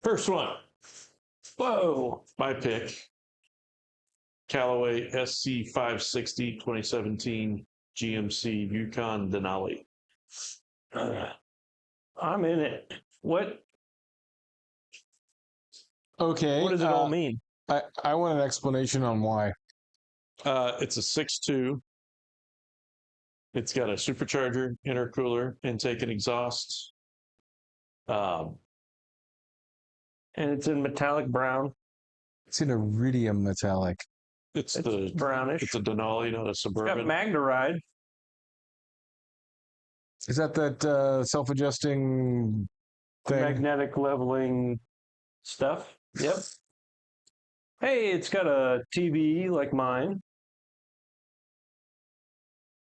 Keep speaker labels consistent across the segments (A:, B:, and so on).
A: First one. Whoa. My pick. Callaway SC560 2017 GMC Yukon Denali.
B: I'm in it. What
C: Okay.
B: does it all mean?
C: I want an explanation on why.
A: It's a 6.2. It's got a supercharger, intercooler, intake and exhaust.
B: And it's in metallic brown.
C: It's in iridium metallic.
A: It's
B: brownish.
A: It's a Denali, not a
B: It's
A: Suburban.
B: got Magneride.
C: Is that self-adjusting thing?
B: Magnetic leveling stuff. Yep. Hey, it's got a TV like mine.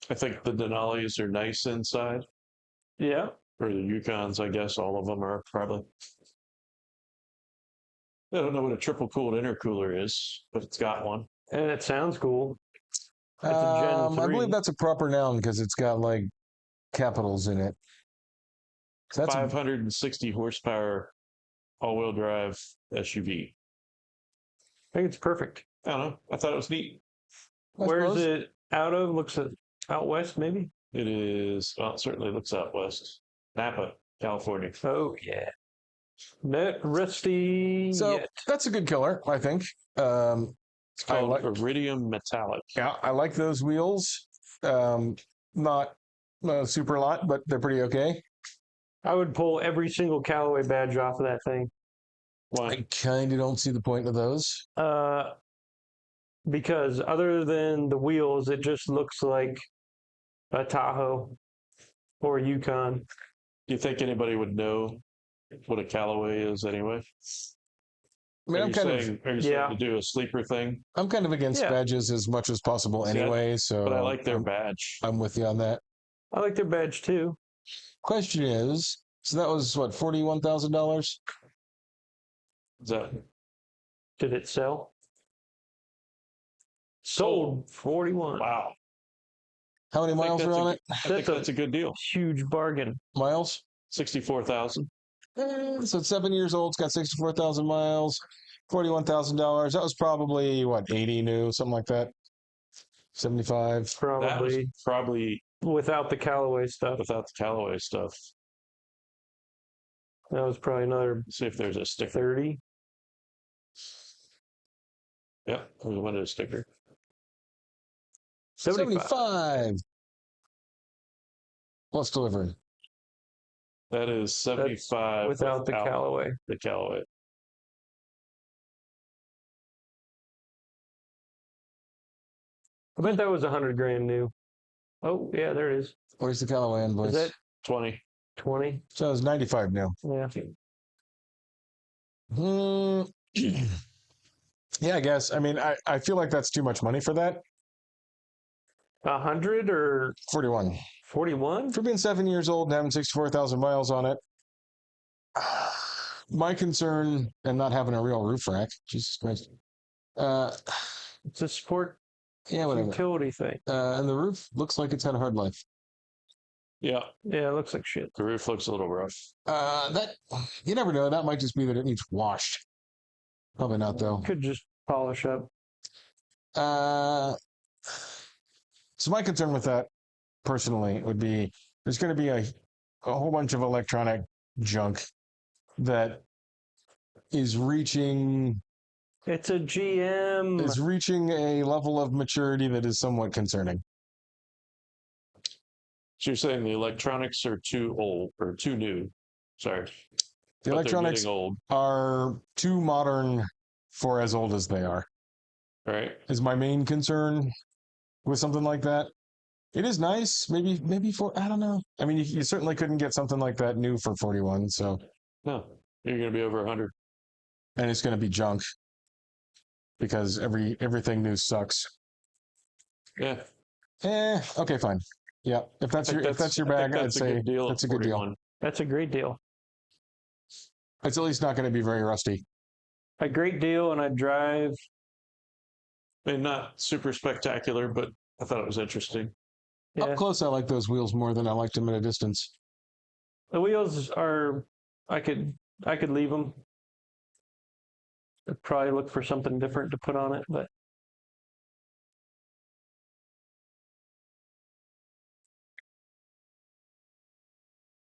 A: I think the Denalis are nice inside.
B: Yeah.
A: Or the Yukons, I guess all of them are probably. I don't know what a triple cooled intercooler is, but it's got one.
B: And it sounds cool. It's a Gen 3.
C: I believe that's a proper noun because it's got like capitals in it.
A: So that's 560 horsepower all-wheel drive SUV.
B: I think it's perfect.
A: I don't know. I thought it was neat.
B: Where is it out of? Looks out west, maybe?
A: It is, well, it certainly looks out west. Napa, California.
B: Oh, yeah. Not rusty
C: So
B: yet.
C: that's a good killer, I think.
A: It's called Iridium Metallic.
C: Yeah, I like those wheels. Not super lot, but they're pretty okay.
B: I would pull every single Callaway badge off of that thing.
A: Why?
C: I kind of don't see the point of those.
B: Because other than the wheels, it just looks like a Tahoe or a Yukon.
A: Do you think anybody would know what a Callaway is anyway?
C: I mean,
A: are you saying to do a sleeper thing?
C: I'm kind of against badges as much as possible anyway. So,
A: but I like their badge.
C: I'm with you on that.
B: I like their badge too.
C: Question is, so that was what, $41,000?
A: Is that?
B: Did it sell? Sold 41.
A: Wow.
C: How many miles are on it?
A: I think that's a good deal.
B: Huge bargain.
C: Miles?
A: 64,000.
C: So it's 7 years old. It's got 64,000 miles. $41,000. That was probably what, 80 new, something like that. 75.
B: Probably.
A: That was probably
B: without the Callaway stuff.
A: Without the Callaway stuff.
B: That was probably another.
A: Let's see if there's a sticker.
B: 30.
A: Yep, we wanted a sticker.
C: 75. Plus delivery.
A: That is 75
B: without the Callaway.
A: The Callaway.
B: I bet that was 100 grand new. Oh, yeah, there it is.
C: Where's the Callaway invoice?
B: Is that
A: 20?
B: 20?
C: So it was 95 new.
B: Yeah.
C: Yeah, I guess. I mean, I feel like that's too much money for that.
B: 100 or
C: 41.
B: 41?
C: For being 7 years old and having 64,000 miles on it. My concern, and not having a real roof rack, Jesus Christ.
B: It's a sport utility thing.
C: And the roof looks like it's had a hard life.
A: Yeah.
B: Yeah, it looks like shit.
A: The roof looks a little rough.
C: That you never know. That might just be that it needs washed. Probably not, though.
B: Could just polish up.
C: So my concern with that, personally, would be there's going to be a whole bunch of electronic junk that is reaching.
B: It's a GM.
C: Is reaching a level of maturity that is somewhat concerning.
A: So you're saying the electronics are too old or too new? Sorry.
C: The electronics are too modern for as old as they are.
A: Right.
C: Is my main concern with something like that. It is nice. Maybe for, I don't know. I mean, you certainly couldn't get something like that new for 41. So
A: no, you're going to be over 100.
C: And it's going to be junk because everything new sucks.
A: Yeah.
C: Okay, fine. Yeah. If that's your bag, I'd say that's a good deal.
B: That's a great deal.
C: It's at least not going to be very rusty.
B: A great deal, and I'd drive.
A: I mean, not super spectacular, but I thought it was interesting.
B: Yeah.
C: Up close, I like those wheels more than I liked them at a distance.
B: The wheels are, I could leave them. I'd probably look for something different to put on it, but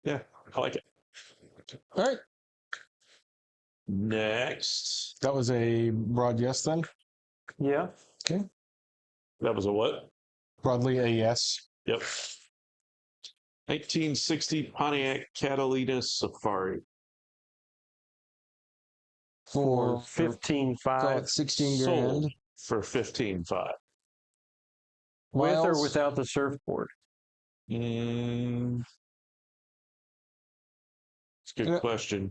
A: Yeah, I like it.
C: All right.
A: Next.
C: That was a broad yes then?
B: yeah.
C: Okay.
A: That was a what?
C: Broadly a yes.
A: Yep. 1960 Pontiac Catalina Safari.
B: For
C: For
B: 15.5.
C: call it 16
A: Sold
C: grand.
A: for 15.5.
B: With or
C: Miles?
B: without the surfboard?
A: It's a good question.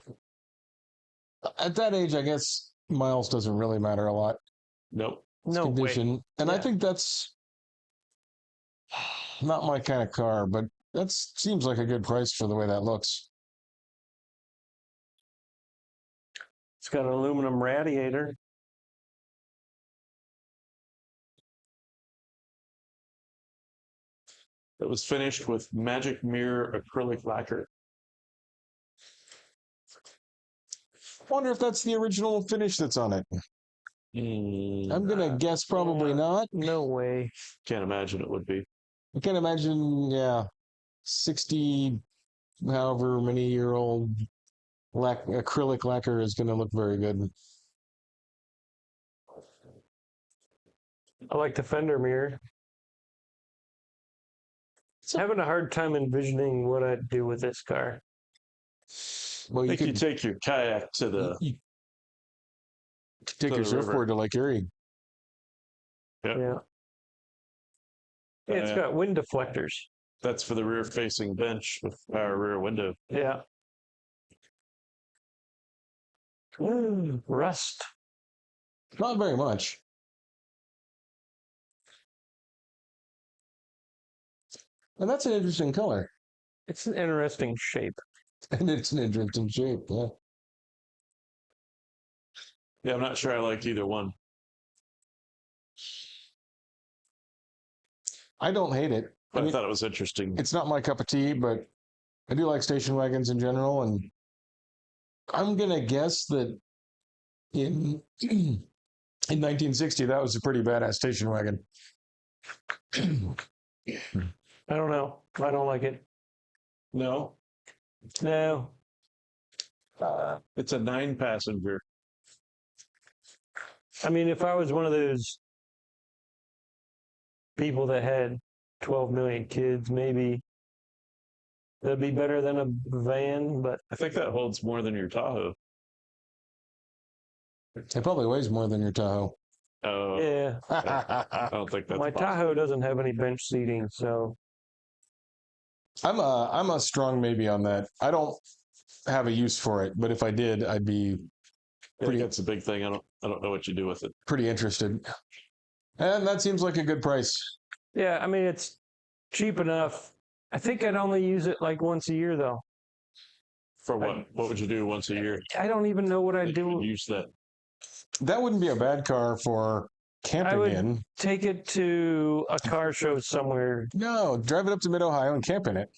C: At that age, I guess miles doesn't really matter a lot.
A: Nope.
C: It's
B: No
C: condition.
B: way.
C: And I
B: Yeah.
C: think that's not my kind of car, but that seems like a good price for the way that looks.
B: It's got an aluminum radiator.
A: It was finished with magic mirror acrylic lacquer.
C: Wonder if that's the original finish that's on it. I'm gonna guess probably
B: yeah.
C: not.
B: No way.
A: Can't imagine it would be.
C: I can't imagine, 60, however many year old acrylic lacquer is gonna look very good.
B: I like the fender mirror. Having a hard time envisioning what I'd do with this car.
C: Well,
A: I
C: you
A: think you
C: could
A: take your kayak to the
C: you could take
A: to
C: your
A: the river.
C: surfboard to Lake Erie.
A: Yep.
B: Yeah. It's got wind deflectors.
A: That's for the rear facing bench with power rear window.
B: Yeah. Rust.
C: Not very much. And that's an interesting color.
B: It's an interesting shape.
C: And it's an interesting shape, yeah.
A: Yeah, I'm not sure I like either one.
C: I don't hate it.
A: But I thought it was interesting.
C: It's not my cup of tea, but I do like station wagons in general, and I'm gonna guess that in 1960 that was a pretty badass station wagon.
B: I don't know. I don't like it.
A: No,
B: No.
A: it's a 9-passenger.
B: I mean, if I was one of those people that had 12 million kids, maybe that'd be better than a van, but
A: I think that holds more than your Tahoe.
C: It probably weighs more than your Tahoe.
A: Oh,
B: yeah.
A: I don't think that's
B: My
A: possible.
B: Tahoe doesn't have any bench seating, so
C: I'm a strong maybe on that. I don't have a use for it, but if I did, I'd be
A: I think that's a big thing. I don't know what you do with it.
C: pretty interested. And that seems like a good price.
B: yeah, I mean, it's cheap enough. I think I'd only use it like once a year, though.
A: For what? What would you do once a year?
B: I don't even know what I'd
A: that you would
B: do.
A: use that.
C: That wouldn't be a bad car for camping
B: would-
C: in.
B: Take it to a car show somewhere.
C: No, drive it up to Mid-Ohio and camp in it.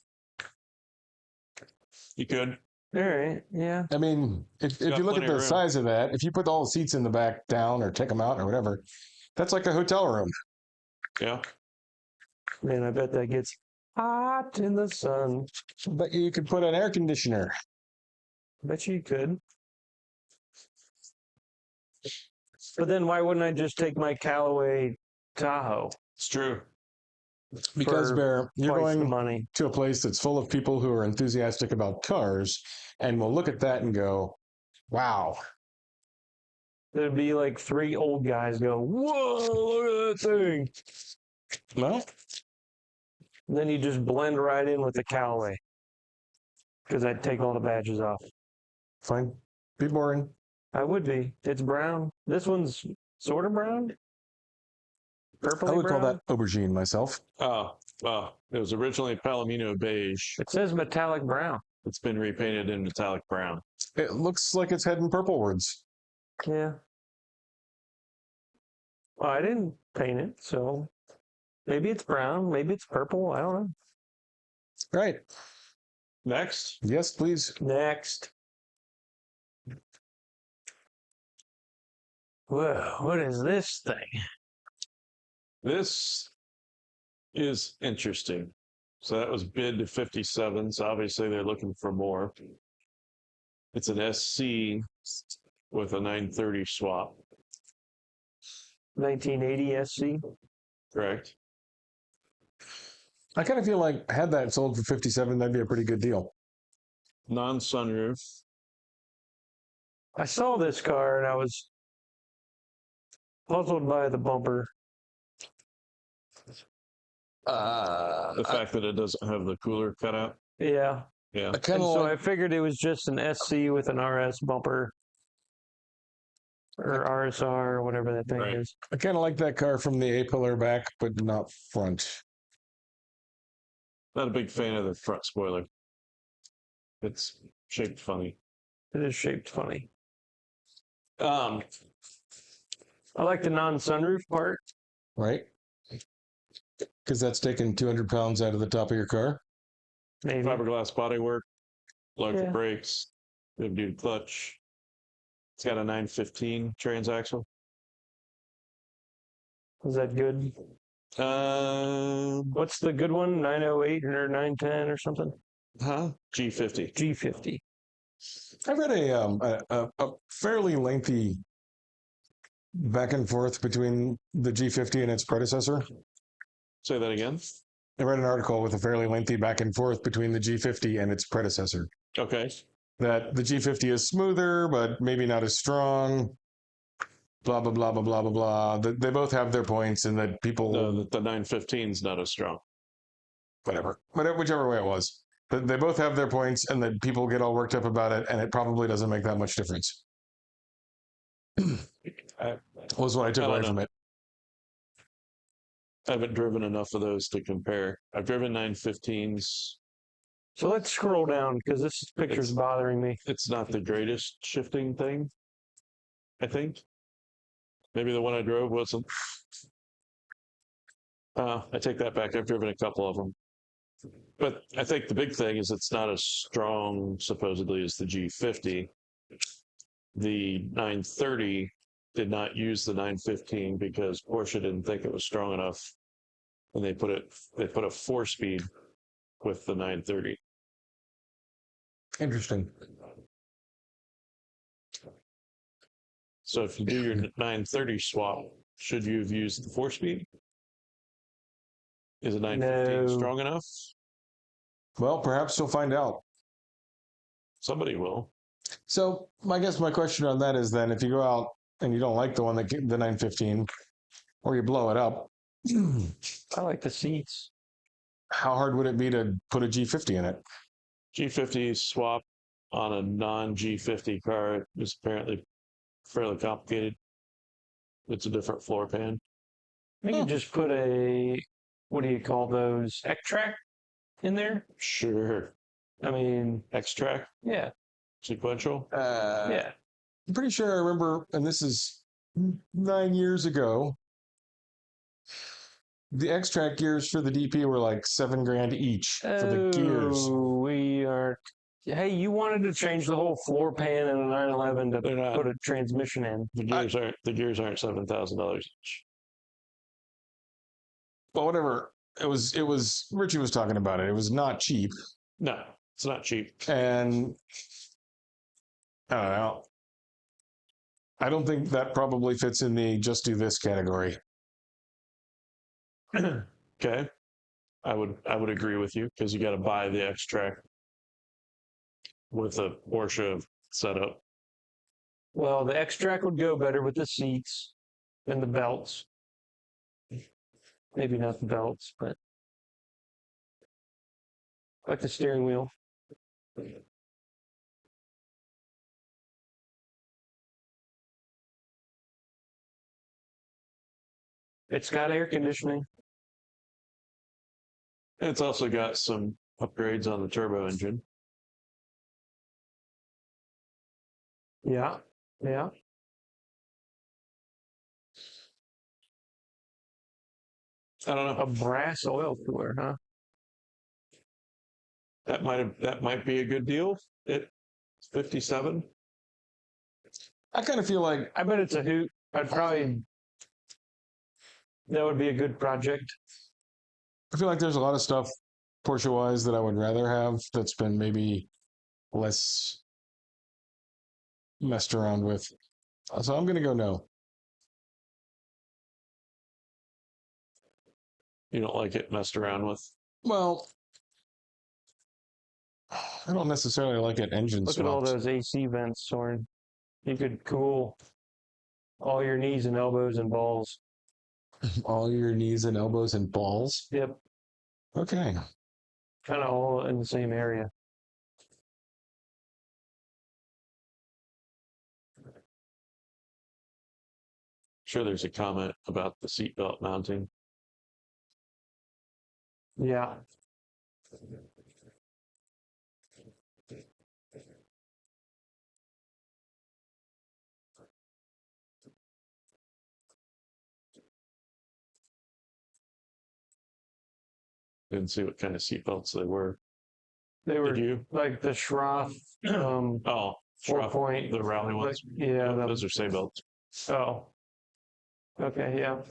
A: You could.
B: All right, yeah.
C: I mean, if
A: got
C: you look at
A: plenty
C: the
A: of room.
C: size of that, if you put all the seats in the back down or take them out or whatever, that's like a hotel room.
A: Yeah.
B: Man, I bet that gets hot in the sun.
C: But you could put an air conditioner.
B: Bet you could. But then why wouldn't I just take my Callaway Tahoe?
A: It's true.
C: Because,
B: For
C: Bear, you're
B: twice the
C: going
B: money.
C: to a place that's full of people who are enthusiastic about cars and will look at that and go, wow.
B: There'd be like 3 old guys go, whoa, look at that thing.
C: Well,
B: And then you just blend right in with the Callaway. Because I'd take all the badges off.
C: fine. Be boring.
B: I would be. It's brown. This one's sort of brown. Purpley
C: I would
B: brown.
C: call that aubergine myself.
A: Oh, well, it was originally Palomino beige.
B: It says metallic brown.
A: It's been repainted in metallic brown.
C: It looks like it's heading purplewards.
B: Yeah. Well, I didn't paint it, so maybe it's brown, maybe it's purple. I don't know.
C: Right.
A: Next.
C: Yes, please.
B: Next. Whoa, what is this thing?
A: This is interesting. So that was bid to 57. So obviously they're looking for more. It's an SC with a 930 swap,
B: 1980 SC.
A: correct?
C: I kind of feel like had that sold for 57, that'd be a pretty good deal.
A: Non-sunroof.
B: I saw this car and I was puzzled by the bumper.
A: The fact that it doesn't have the cooler cutout.
B: Yeah.
A: Yeah.
C: I
B: And
C: kind of
B: so
C: like,
B: I figured it was just an SC with an RS bumper or RSR or whatever that thing
A: Right.
B: is.
C: I kind of like that car from the A-pillar back, but not front.
A: Not a big fan of the front spoiler. It's shaped funny.
B: It is shaped funny.
A: Um,
B: I like the non-sunroof part.
C: Right? Because that's taking 200 pounds out of the top of your car.
B: Maybe.
A: fiberglass bodywork, electric
B: Yeah.
A: brakes, big duty clutch. It's got a 915 transaxle.
B: Is that good? What's the good one? 908 or 910 or something?
A: G50.
B: G50.
C: I read a fairly lengthy back and forth between the G50 and its predecessor.
A: Say that again.
C: I read an article with a fairly lengthy back and forth between the G50 and its predecessor.
A: Okay.
C: That the G50 is smoother, but maybe not as strong. Blah blah blah blah blah blah blah. They both have their points, and that people
A: The 915 is not as strong.
C: whatever, whichever way it was. But they both have their points, and that people get all worked up about it, and it probably doesn't make that much difference. Was what I took
A: I don't
C: away
A: know.
C: from it.
A: I haven't driven enough of those to compare. I've driven 915s.
B: So let's scroll down because this picture's bothering me.
A: It's not the greatest shifting thing, I think. Maybe the one I drove wasn't. I take that back. I've driven a couple of them. But I think the big thing is it's not as strong, supposedly, as the G50. The 930 did not use the 915 because Porsche didn't think it was strong enough, and they put a 4-speed with the 930.
C: Interesting.
A: So if you do your 930 swap, should you have used the 4-speed? Is a 915
B: No.
A: strong enough?
C: Well, perhaps you'll find out.
A: Somebody will.
C: So I guess my question on that is then, if you go out and you don't like the one that the 915, or you blow it up,
B: I like the seats.
C: how hard would it be to put a G50 in it?
A: G50 swap on a non-G50 car is apparently fairly complicated. It's a different floor pan.
B: We could just put a, what do you call those? X-Track in there?
A: Sure.
B: I mean,
A: X-Track,
B: yeah.
A: sequential.
B: Yeah.
C: I'm pretty sure I remember, and this is 9 years ago, the X-Track gears for the DP were like $7,000 each for the gears.
B: Oh, we are. Hey, you wanted to change the whole floor pan in a 911 to
A: They're not.
B: put a transmission in.
A: The gears aren't $7,000 each.
C: But whatever, it was Richie was talking about it. It was not cheap,
A: No, it's not cheap.
C: and I don't know. I don't think that probably fits in the just do this category.
A: Okay. I would agree with you because you got to buy the X-Track with a Porsche setup.
B: Well, the X-Track would go better with the seats and the belts. Maybe not the belts, but like the steering wheel. It's got air conditioning.
A: And it's also got some upgrades on the turbo engine.
B: Yeah. Yeah.
A: I don't know.
B: A brass oil cooler, huh?
A: That might be a good deal. It's 57.
C: I kind of feel like
B: I bet it's a hoot. I'd probably, that would be a good project.
C: I feel like there's a lot of stuff Porsche wise that I would rather have that's been maybe less messed around with. So I'm going to go no.
A: You don't like it messed around with.
C: Well, I don't necessarily like it engine
B: Look at all
C: swapped.
B: those AC vents, Soren. You could cool all your knees and elbows and balls.
C: All your knees and elbows and balls.
B: Yep.
C: Okay.
B: Kind of all in the same area.
A: Sure, there's a comment about the seatbelt mounting.
B: Yeah.
A: Didn't see what kind of seatbelts they were.
B: They were
A: Did you?
B: like the Schroff,
A: Oh,
B: 4
A: Schroff,
B: point.
A: the rally
B: Like,
A: ones.
B: yeah.
A: Those are same belts.
B: Oh. Okay, yeah.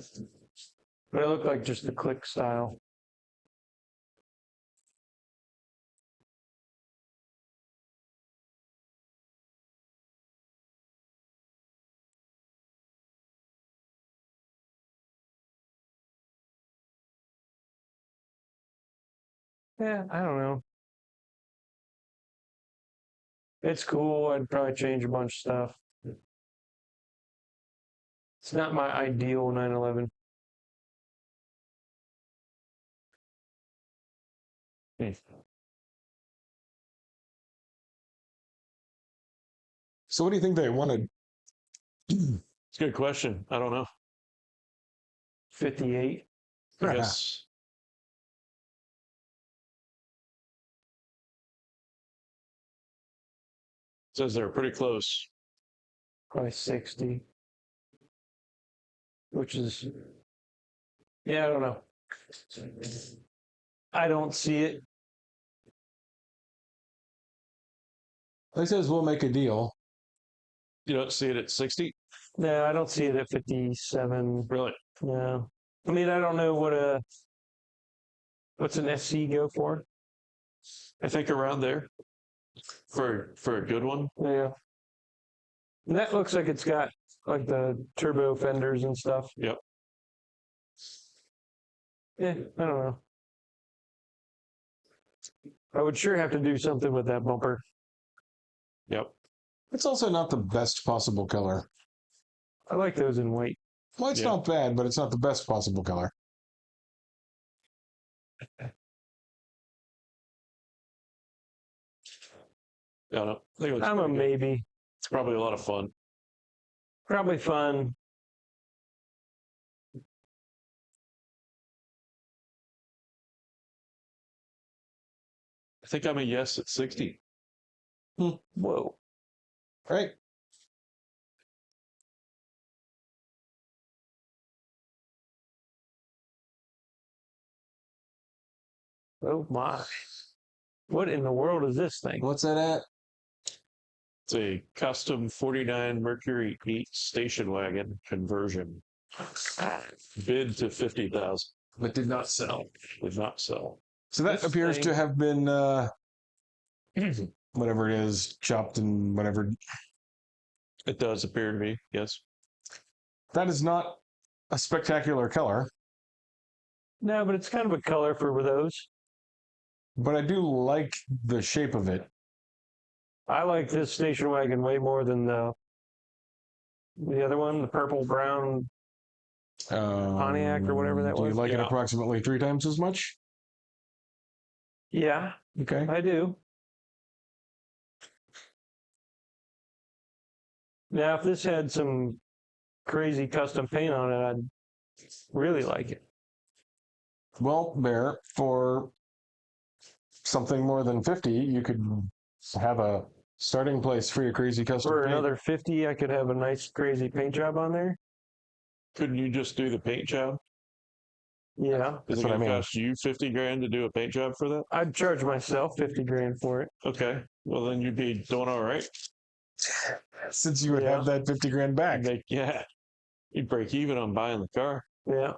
B: But it looked like just the click style. Yeah, I don't know. It's cool. I'd probably change a bunch of stuff. It's not my ideal 911.
C: So what do you think they wanted?
A: It's a good question. I don't know.
B: 58.
A: I guess says they're pretty close.
B: Probably 60. Which is, yeah, I don't know. I don't see it.
C: They says we'll make a deal.
A: You don't see it at 60?
B: No, I don't see it at 57.
A: Really?
B: No. I mean, I don't know what's an SC go for?
A: I think around there for a good one.
B: Yeah. And that looks like it's got like the turbo fenders and stuff.
A: Yep.
B: Yeah, I don't know. I would sure have to do something with that bumper.
A: Yep.
C: It's also not the best possible color.
B: I like those in white.
C: Well, it's not bad, but it's not the best possible color.
A: I don't know. I think it looks
B: I'm a
A: pretty good.
B: maybe.
A: It's probably a lot of fun.
B: Probably fun.
A: I think I'm a yes at 60.
B: Whoa.
C: Right?
B: Oh my. What in the world is this thing?
C: What's that at?
A: It's a custom 49 Mercury 8 station wagon conversion. Bid to 50,000,
C: But did not sell.
A: did not sell.
C: So that
B: This
C: appears
B: thing-
C: to have been whatever it is, chopped and whatever.
A: It does appear to me, yes.
C: That is not a spectacular color,
B: No, but it's kind of a color for those.
C: but I do like the shape of it.
B: I like this station wagon way more than the other one, the purple brown. Pontiac or whatever that
C: Do you
B: was?
C: like it
A: Yeah.
C: approximately 3 times as much?
B: Yeah,
C: Okay.
B: I do. Now, if this had some crazy custom paint on it, I'd really like it.
C: Well, Bear, for something more than 50, you could have a starting place for your crazy custom
B: For
C: paint.
B: another 50, I could have a nice crazy paint job on there.
A: Couldn't you just do the paint job?
B: Yeah,
A: Is
C: That's
A: it
C: what I
A: going to
C: mean.
A: cost you 50 grand to do a paint job for that?
B: I'd charge myself 50 grand for it.
A: Okay. Well, then you'd be doing all right.
C: Since you would have that 50 grand back.
A: Yeah. You break even on buying the car.
B: Yeah.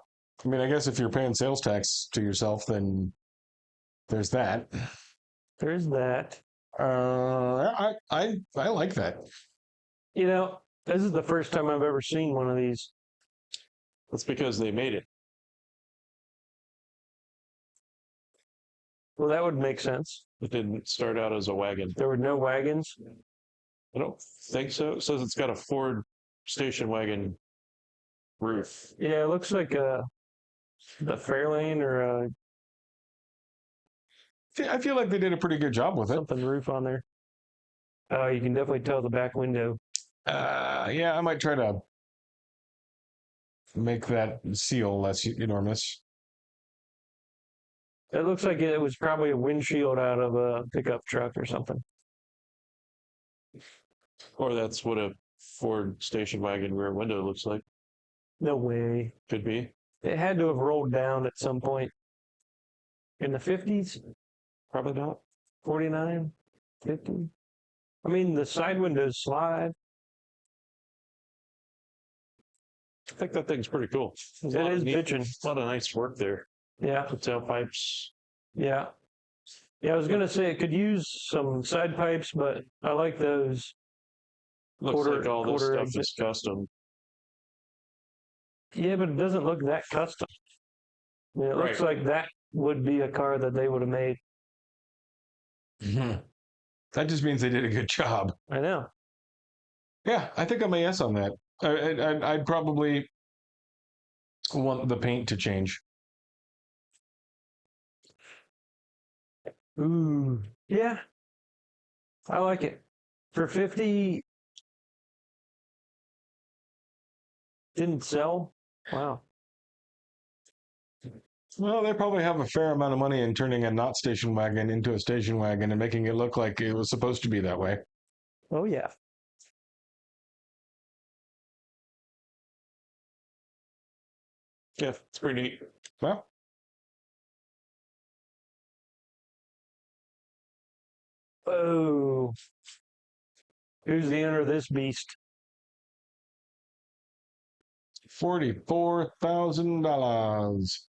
C: I mean, I guess if you're paying sales tax to yourself, then there's that.
B: There's that.
C: I like that.
B: You know, this is the first time I've ever seen one of these.
A: That's because they made it.
B: Well, that would make sense.
A: It didn't start out as a wagon.
B: There were no wagons.
A: I don't think so. It says it's got a Ford station wagon roof.
B: Yeah, it looks like the Fairlane or
C: I feel like they did a pretty good job with it.
B: something roof on there. Oh, you can definitely tell the back window.
C: Yeah, I might try to make that seal less enormous.
B: It looks like it was probably a windshield out of a pickup truck or something.
A: Or that's what a Ford station wagon rear window looks like.
B: No way.
A: Could be.
B: It had to have rolled down at some point. In the 50s?
A: Probably not.
B: 49? 50? I mean, the side windows slide.
A: I think that thing's pretty cool.
B: It is bitching.
A: A lot of nice work there.
B: Yeah,
A: The tailpipes.
B: yeah. Yeah, I was going to say it could use some side pipes, but I like those.
A: Looks like all this
B: quarter
A: stuff
B: exit.
A: is custom.
B: Yeah, but it doesn't look that custom. I mean, it looks like that would be a car that they would have made.
C: That just means they did a good job.
B: I know.
C: Yeah, I think I'm a yes on that. I'd probably want the paint to change.
B: Ooh, yeah. I like it. For 50, didn't sell. Wow.
C: Well, they probably have a fair amount of money in turning a not station wagon into a station wagon and making it look like it was supposed to be that way.
B: Oh, yeah.
A: Yeah, it's pretty neat.
C: Well,
B: Oh. Who's the owner of this beast?
C: $44,000.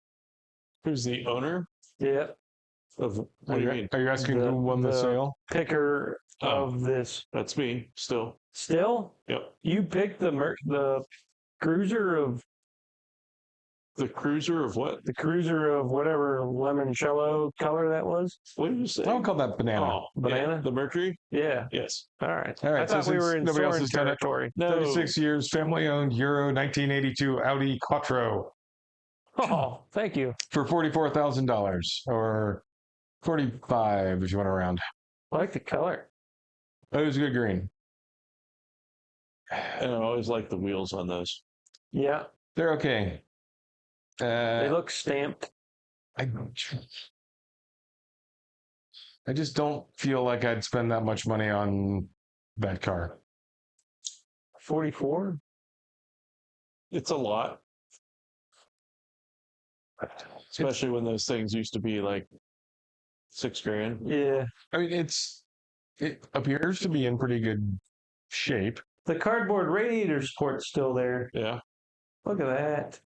A: Who's the owner
B: Yeah.
A: of? What
C: Are
A: do you
C: you,
A: mean?
C: are you asking who won the sale?
B: Picker
A: Oh.
B: of this.
A: That's me. Still.
B: Still?
A: Yep.
B: You picked the cruiser of
A: The cruiser of what?
B: whatever limoncello color that was.
A: What did you say?
C: I don't call that banana.
A: Oh,
B: Banana?
A: yeah, the Mercury.
B: Yeah.
A: Yes.
B: All right.
C: All right,
B: I thought
C: so
B: we
C: since
B: were in
C: nobody else
B: Soren
C: has done it,
B: territory.
A: No.
C: 36 years, family-owned Euro 1982 Audi Quattro
B: Oh, thank you.
C: for $44,000 or 45 if you want to round.
B: I like the color.
C: It was a good green.
A: And I always like the wheels on those.
B: Yeah.
C: They're okay.
B: They look stamped.
C: I just don't feel like I'd spend that much money on that car.
B: 44?
A: It's a lot, especially when those things used to be like $6,000.
B: Yeah.
C: I mean, it appears to be in pretty good shape.
B: The cardboard radiator support's still there.
A: Yeah.
B: Look at that.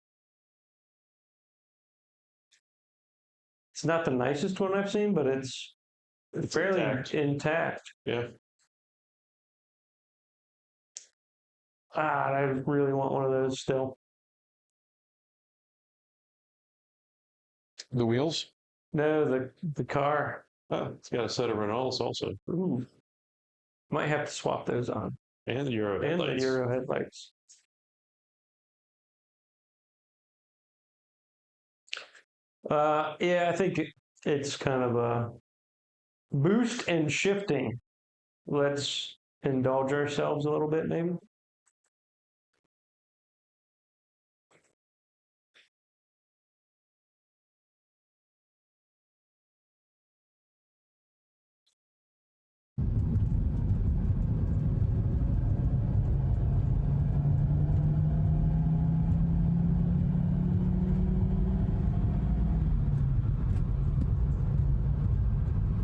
B: It's not the nicest one I've seen, but it's fairly intact.
A: Yeah.
B: I really want one of those still.
C: The wheels?
B: No, the car.
A: Oh, it's got a set of Renaults also,
B: Ooh. Might have to swap those on.
A: and the Euro
B: And the
A: headlights.
B: Euro headlights. Yeah, I think it's kind of a boost and shifting. Let's indulge ourselves a little bit, maybe.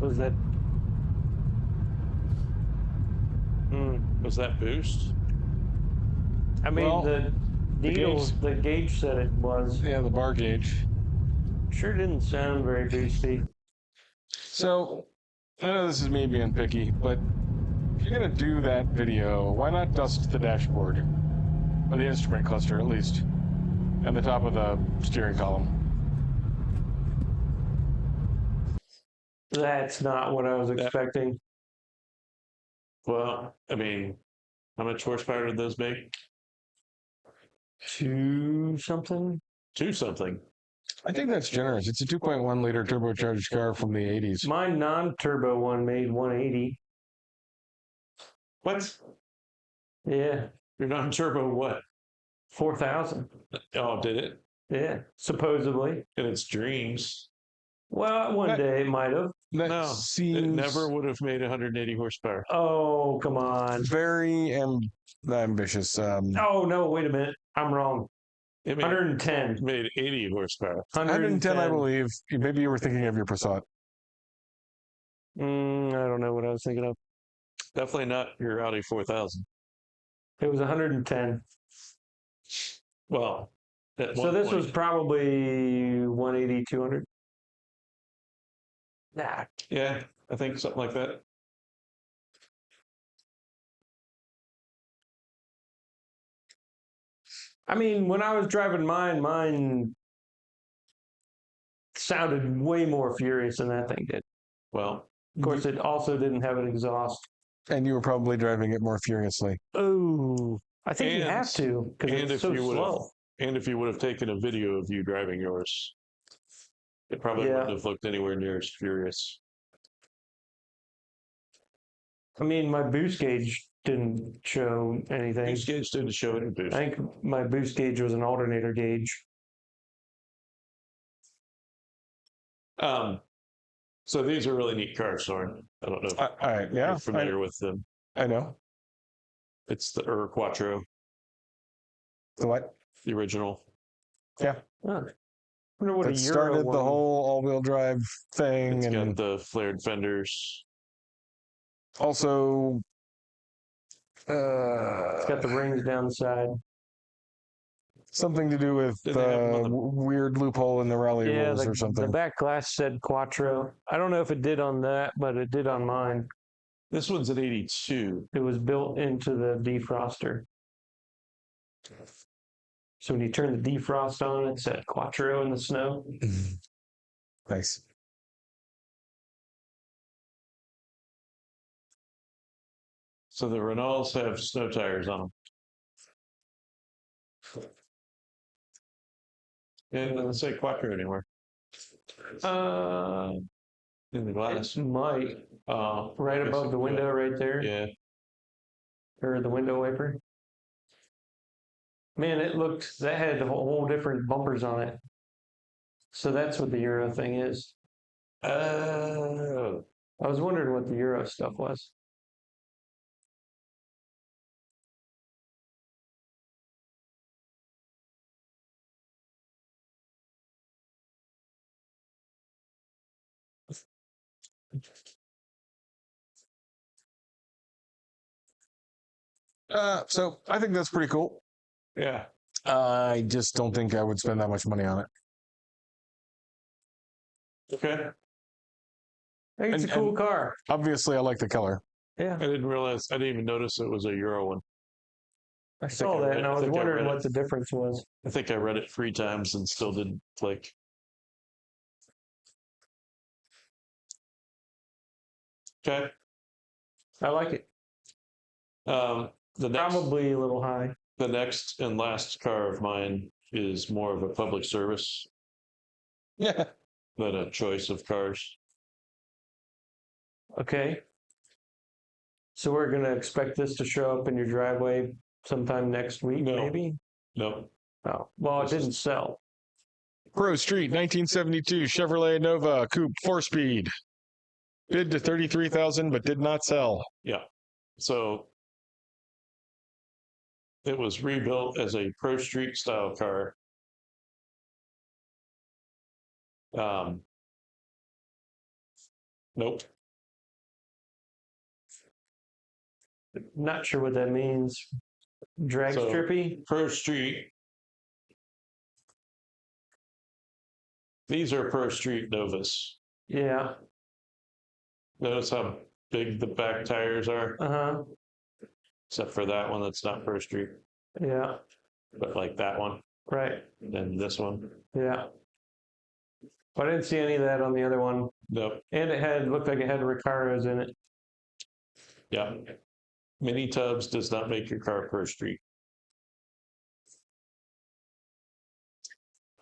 B: Was that?
A: Was that boost?
B: I mean,
C: Well-
B: needles, the gauge said it was.
C: Yeah, the bar gauge.
B: Sure didn't sound very boosty.
C: So, I know this is me being picky, but if you're going to do that video, why not dust the dashboard? Or the instrument cluster, at least. And the top of the steering column.
B: That's not what I was expecting.
A: Well, I mean, how much horsepower did those make?
B: 2 something?
A: 2 something.
C: I think that's generous. It's a 2.1 liter turbocharged car from the 80s.
B: My non-turbo one made 180.
A: What?
B: Yeah,
A: Your non-turbo what?
B: 4,000.
A: Oh, did it?
B: Yeah, supposedly.
A: In its dreams.
B: Well, one day it might have.
C: That
A: No,
C: seems
A: it never would have made 180 horsepower.
B: Oh, come on.
C: very ambitious.
B: Oh, no, wait a minute. I'm wrong.
A: It made,
B: 110.
A: made 80 horsepower.
C: 110, I believe. Maybe you were thinking of your Passat.
B: I don't know what I was thinking of.
A: Definitely not your Audi 4000.
B: It was 110.
A: Well, at
B: So
A: one
B: this
A: point,
B: was probably 180, 200. Nah.
A: yeah, I think something like that.
B: I mean, when I was driving mine sounded way more furious than that thing did.
A: Well,
B: Of course, it also didn't have an exhaust.
C: And you were probably driving it more furiously.
B: Oh, I think you
A: And-
B: have to because
A: and
B: it's
A: if
B: so
A: you would've-
B: slow.
A: and if you would have taken a video of you driving yours, it probably
B: Yeah.
A: wouldn't have looked anywhere near as furious.
B: I mean, my boost gauge didn't show anything.
A: Boost gauge didn't show any boost.
B: I think my boost gauge was an alternator gauge.
A: So these are really neat cars, Soren. I don't know if
C: All right, yeah,
A: you're familiar with them.
C: I know.
A: It's the Quattro,
C: The what?
A: the original.
B: Huh. I wonder what
C: That
B: a Euro
C: started
B: one.
C: the whole all-wheel drive thing,
A: It's
C: and
A: got the flared fenders.
C: also
B: It's got the rings down the side.
C: something to do with
A: Did they have them on the-
C: weird loophole in the rally
B: Yeah,
C: rules or
B: the
C: something.
B: back glass said Quattro. I don't know if it did on that, but it did on mine.
A: This one's an 82.
B: It was built into the defroster. So when you turn the defrost on, it said Quattro in the snow.
C: Nice.
A: So the Renaults have snow tires on them. And it doesn't say Quattro anywhere. In the glass.
B: It might. Right
A: I guess
B: above
A: it
B: the
A: could.
B: window right there.
A: Yeah.
B: Or the window wiper. Man, that had whole different bumpers on it. So that's what the Euro thing is.
A: Oh.
B: I was wondering what the Euro stuff was.
C: So I think that's pretty cool.
A: Yeah.
C: I just don't think I would spend that much money on it.
A: Okay.
B: I think it's
C: And-
B: a cool car.
C: Obviously, I like the color.
B: Yeah.
A: I didn't even notice it was a Euro one.
B: I saw
A: I
B: that and I was
A: think I
B: wondering
A: read
B: what
A: it.
B: the difference was.
A: I think I read it 3 times and still didn't click. Okay.
B: I like it.
A: The next,
B: Probably a little high.
A: the next and last car of mine is more of a public service
C: Yeah.
A: than a choice of cars.
B: Okay. So we're gonna expect this to show up in your driveway sometime next week,
A: No.
B: maybe?
A: No.
B: Oh, well, it
A: This is-
B: didn't sell.
C: Grove Street, 1972 Chevrolet Nova Coupe 4-speed. Bid to 33,000, but did not sell.
A: Yeah. So it was rebuilt as a Pro Street style car. Nope.
B: Not sure what that means. Drag
A: So-
B: strippy?
A: Pro Street These are Pro Street Novas.
B: Yeah.
A: Notice how big the back tires are,
B: Uh-huh.
A: except for that one that's not Pro Street,
B: Yeah.
A: but like that one
B: Right.
A: and this one.
B: Yeah. But I didn't see any of that on the other one.
A: Nope.
B: And looked like it had Recaros in it.
A: Yeah. Mini Tubs does not make your car Pro Street.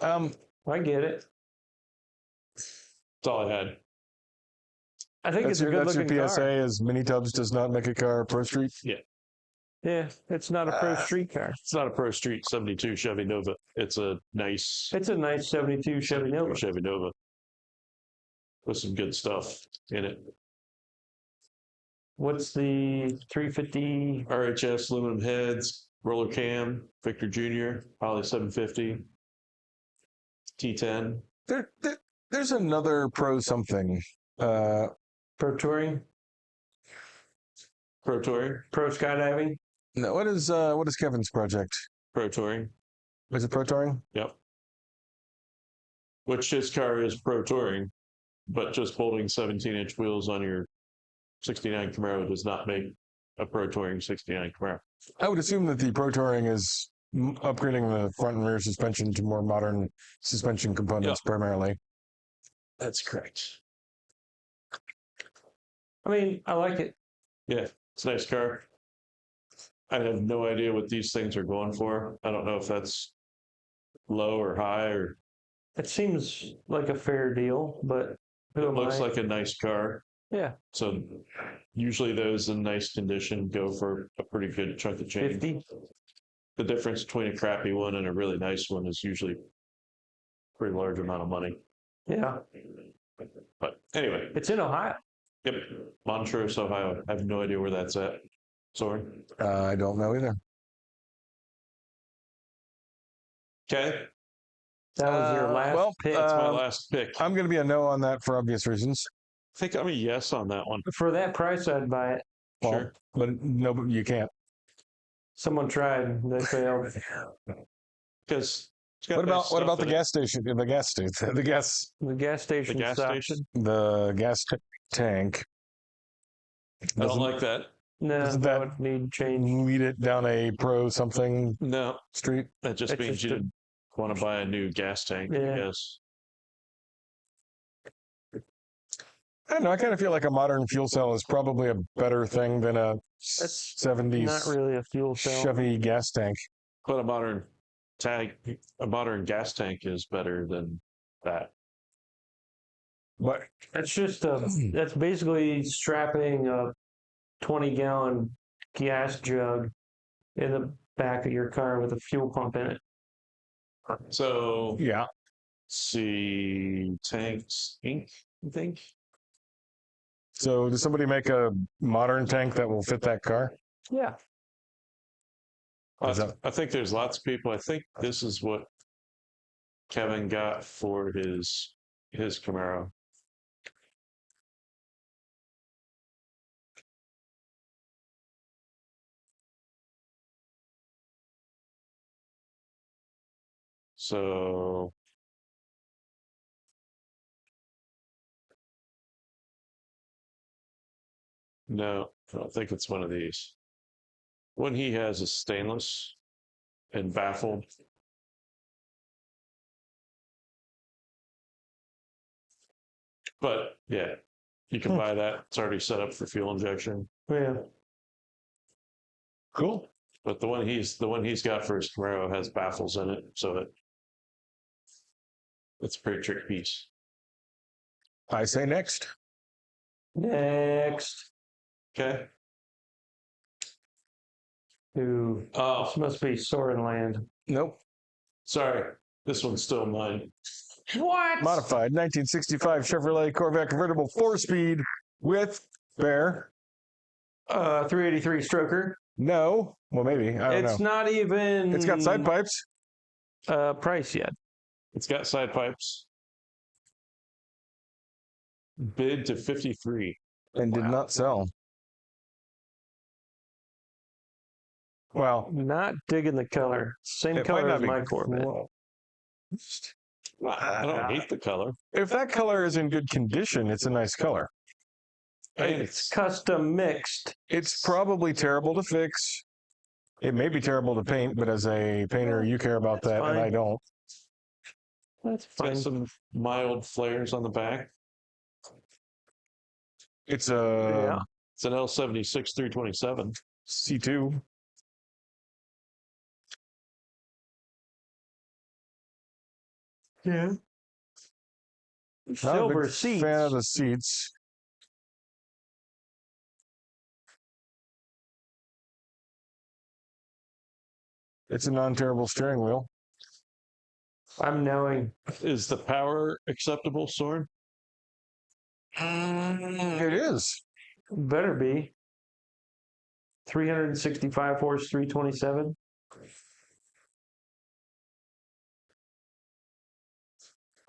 B: I get it.
A: That's all I had.
B: I think
C: That's
B: it's a good
C: your
B: looking
C: PSA
B: car.
C: is Mini Tubs does not make a car Pro Street.
B: Yeah, it's not a Pro Street car.
A: It's not a Pro Street 72 Chevy Nova. It's a nice
B: It's a nice 72 Chevy Nova.
A: Chevy Nova with some good stuff in it.
B: What's the 350?
A: RHS aluminum heads, roller cam, Victor Jr., Poly 750, T10.
C: There's another Pro something.
B: Pro Touring?
A: Pro Touring.
B: Pro Skydiving?
C: No, what is Kevin's project?
A: Pro Touring.
C: Is it Pro Touring?
A: Yep. Which his car is Pro Touring, but just bolting 17-inch wheels on your 69 Camaro does not make a Pro Touring 69 Camaro.
C: I would assume that the Pro Touring is upgrading the front and rear suspension to more modern suspension components primarily.
A: That's correct.
B: I mean, I like it.
A: Yeah, it's a nice car. I have no idea what these things are going for. I don't know if that's low or high, or
B: It seems like a fair deal, but who
A: it
B: am
A: looks
B: I?
A: like a nice car.
B: Yeah,
A: So usually those in nice condition go for a pretty good chunk of change.
B: 50.
A: The difference between a crappy one and a really nice one is usually a pretty large amount of money.
B: Yeah,
A: But anyway,
B: it's in Ohio.
A: yep, Montrose, Ohio. I have no idea where that's at. Sorry.
C: I don't know either.
A: Okay,
B: That was your last pick.
A: that's my last pick.
C: I'm going to be a no on that for obvious reasons.
A: I think I'm a yes on that one.
B: For that price, I'd buy it.
C: Well,
A: Sure.
C: but no, but you can't.
B: Someone tried. They failed.
A: Because
C: What about the gas station? The gas station.
B: The gas
A: The
B: station
A: gas
B: sucks.
A: station?
C: The gas tank.
A: I don't
C: Doesn't
A: like that.
B: No,
C: Doesn't
B: that
C: that-
B: would need change.
C: lead it down a Pro something
A: No,
C: street.
A: that just
B: It's
A: means
B: just
A: you didn't want to buy a new gas tank,
B: Yeah.
A: I guess.
C: I don't know. I kind of feel like a modern fuel cell is probably a better thing than a
B: That's
C: 70s
B: Not really a fuel cell.
C: Chevy gas tank.
A: But a modern gas tank is better than that.
C: But
B: That's just that's basically strapping a 20-gallon gas jug in the back of your car with a fuel pump in it.
A: So,
C: yeah,
A: see, Tanks Inc., I think.
C: so does somebody make a modern tank that will fit that car?
B: Yeah.
C: Is that-
A: I think there's lots of people. I think this is what Kevin got for his Camaro. So no, I don't think it's one of these. One he has is stainless and baffled. But yeah, you can buy that. It's already set up for fuel injection.
B: Yeah.
C: Cool.
A: But the one he's got for his Camaro has baffles in it, so it's a pretty tricky piece.
C: I say next.
B: Next.
A: Okay.
B: Ooh,
A: Oh,
B: this must be Soaring Land.
C: Nope.
A: sorry. This one's still mine.
B: What?
C: Modified 1965 Chevrolet Corvette convertible 4-speed with bear.
B: 383 stroker.
C: No. Well, maybe. I don't
B: It's
C: know.
B: not even.
C: It's got side pipes.
B: Price yet.
A: It's got side pipes. Bid to 53.
C: And did not sell. Well,
B: Not digging the color. Same
C: it might
B: color
C: not
B: as
C: be
B: my Corvette.
C: cool.
A: I don't hate the color.
C: If that color is in good condition, it's a nice color.
A: And
B: It's custom mixed.
C: It's probably terrible to fix. It may be terrible to paint, but as a painter, you care about that, and I don't.
B: That's
A: it's
B: fine.
A: got some mild flares on the back.
C: It's a
A: It's an L76 327.
C: C2.
B: Yeah.
C: Not a
B: Silver
C: big
B: seats.
C: fan of the seats. It's a non-terrible steering wheel.
B: I'm knowing.
A: Is the power acceptable, Soren?
C: It is.
B: Better be. 365 horse, 327.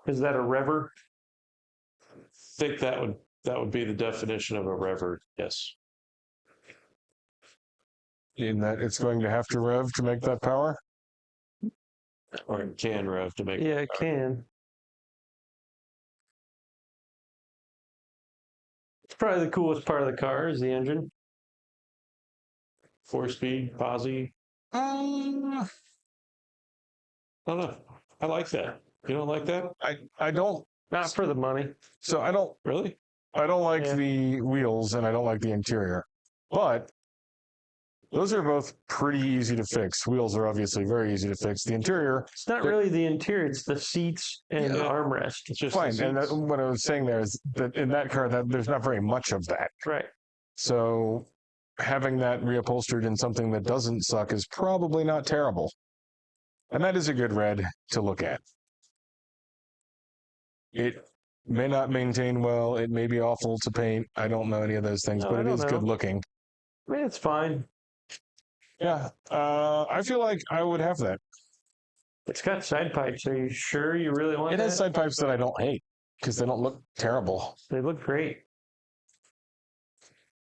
B: Is that a rever?
A: I think that would be the definition of a rever. Yes.
C: In that it's going to have to rev to make that power.
A: Or it can rev to make.
B: Yeah, it can. It's probably the coolest part of the car is the engine.
A: 4-speed, posi. I don't know. I like that. You don't like that?
C: I don't.
B: Not for the money.
C: So I don't
A: Really?
C: like
B: Yeah.
C: the wheels and I don't like the interior. But those are both pretty easy to fix. Wheels are obviously very easy to fix. The interior,
B: It's not really the interior, it's the seats and the
A: Yeah.
B: armrest.
A: It's just
C: fine.
A: the
C: And
A: seats.
C: what I was saying there is that in that car, that there's not very much of that.
B: Right.
C: So having that reupholstered in something that doesn't suck is probably not terrible. And that is a good red to look at. It may not maintain well. It may be awful to paint. I don't know any of those things,
B: No,
C: but
B: I
C: it
B: don't
C: is
B: know.
C: good looking.
B: I mean, it's fine.
C: Yeah. I feel like I would have that.
B: It's got side pipes. Are you sure you really want
C: It
B: that?
C: has side pipes that I don't hate because they don't look terrible.
B: They look great.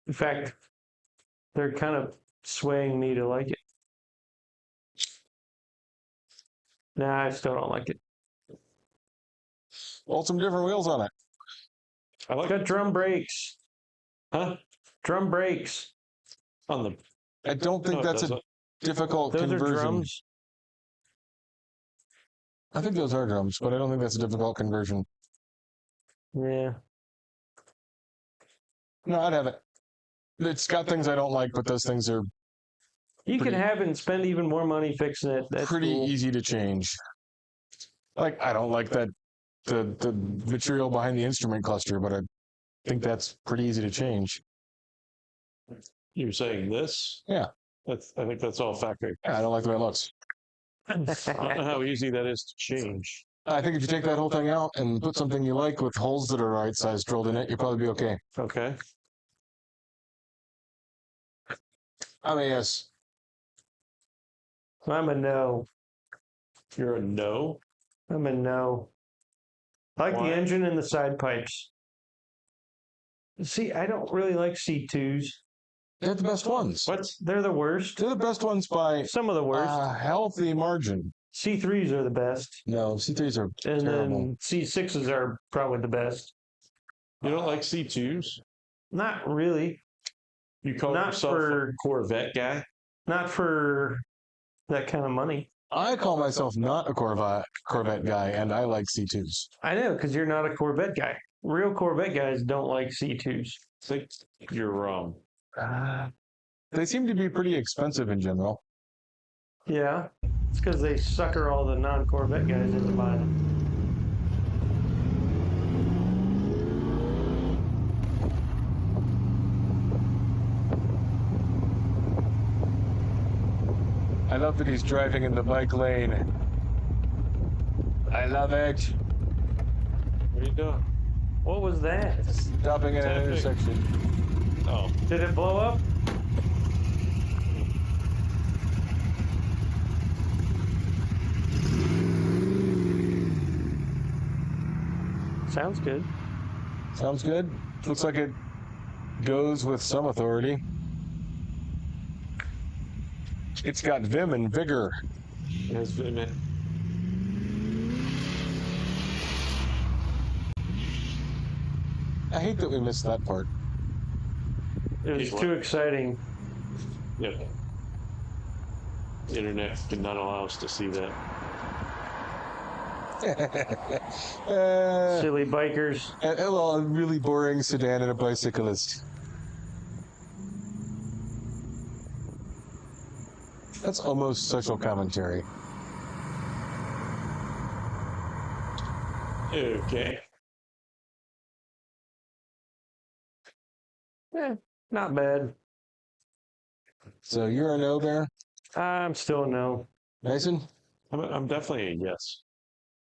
B: In fact, they're kind of swaying me to like it. Nah, I still don't like it.
C: Well, some different wheels on it.
A: I
B: It's
A: like
B: got drum brakes.
A: Huh?
B: Drum brakes.
A: On the.
C: I don't think
A: No, it
C: that's a
A: doesn't.
C: difficult
B: Those
C: conversion.
B: are drums.
C: I think those are drums, but I don't think that's a difficult conversion.
B: Yeah.
C: No, I'd have it. It's got things I don't like, but those things are
B: You
C: Pretty-
B: can have it and spend even more money fixing it. That's
C: pretty
B: cool.
C: easy to change. Like, I don't like that the material behind the instrument cluster, but I think that's pretty easy to change.
A: You're saying this?
C: Yeah.
A: I think that's all factory.
C: Yeah, I don't like the way it looks.
A: I don't know how easy that is to change.
C: I think if you take that whole thing out and put something you like with holes that are right size drilled in it, you'll probably be okay.
A: Okay.
C: I mean, yes.
B: I'm a no.
A: You're a no?
B: I'm a no. I like
A: Why?
B: the engine and the side pipes. See, I don't really like C2s.
C: They're the best ones.
A: What?
B: They're the worst.
C: They're the best ones by
B: Some of the worst.
C: a healthy margin.
B: C3s are the best.
C: No, C3s are
B: And
C: terrible.
B: then C6s are probably the best.
A: You don't like C2s?
B: Not really.
A: You call
B: Not
A: yourself
B: for-
A: a Corvette guy?
B: Not for that kind of money.
C: I call myself not a Corvette guy, and I like C2s.
B: I know, because you're not a Corvette guy. Real Corvette guys don't like C2s.
A: I think you're wrong.
C: They seem to be pretty expensive in general.
B: Yeah. It's because they sucker all the non-Corvette guys into buying them.
C: I love that he's driving in the bike lane. I love it.
A: What are you doing?
B: What was that?
C: Stopping at an
A: Traffic.
C: intersection.
A: Oh,
B: Did it blow up? Sounds good.
C: Sounds good. Looks like it goes with some authority. It's got vim and vigor.
A: it has been.
C: I hate that we missed that part.
B: It was too exciting.
A: Yeah. The internet did not allow us to see that.
B: Silly bikers.
C: Well, a really boring sedan and a bicyclist. That's almost social commentary.
A: Okay.
B: Not bad.
C: So you're a no, Bear?
B: I'm still a no.
C: Mason?
A: I'm definitely a yes.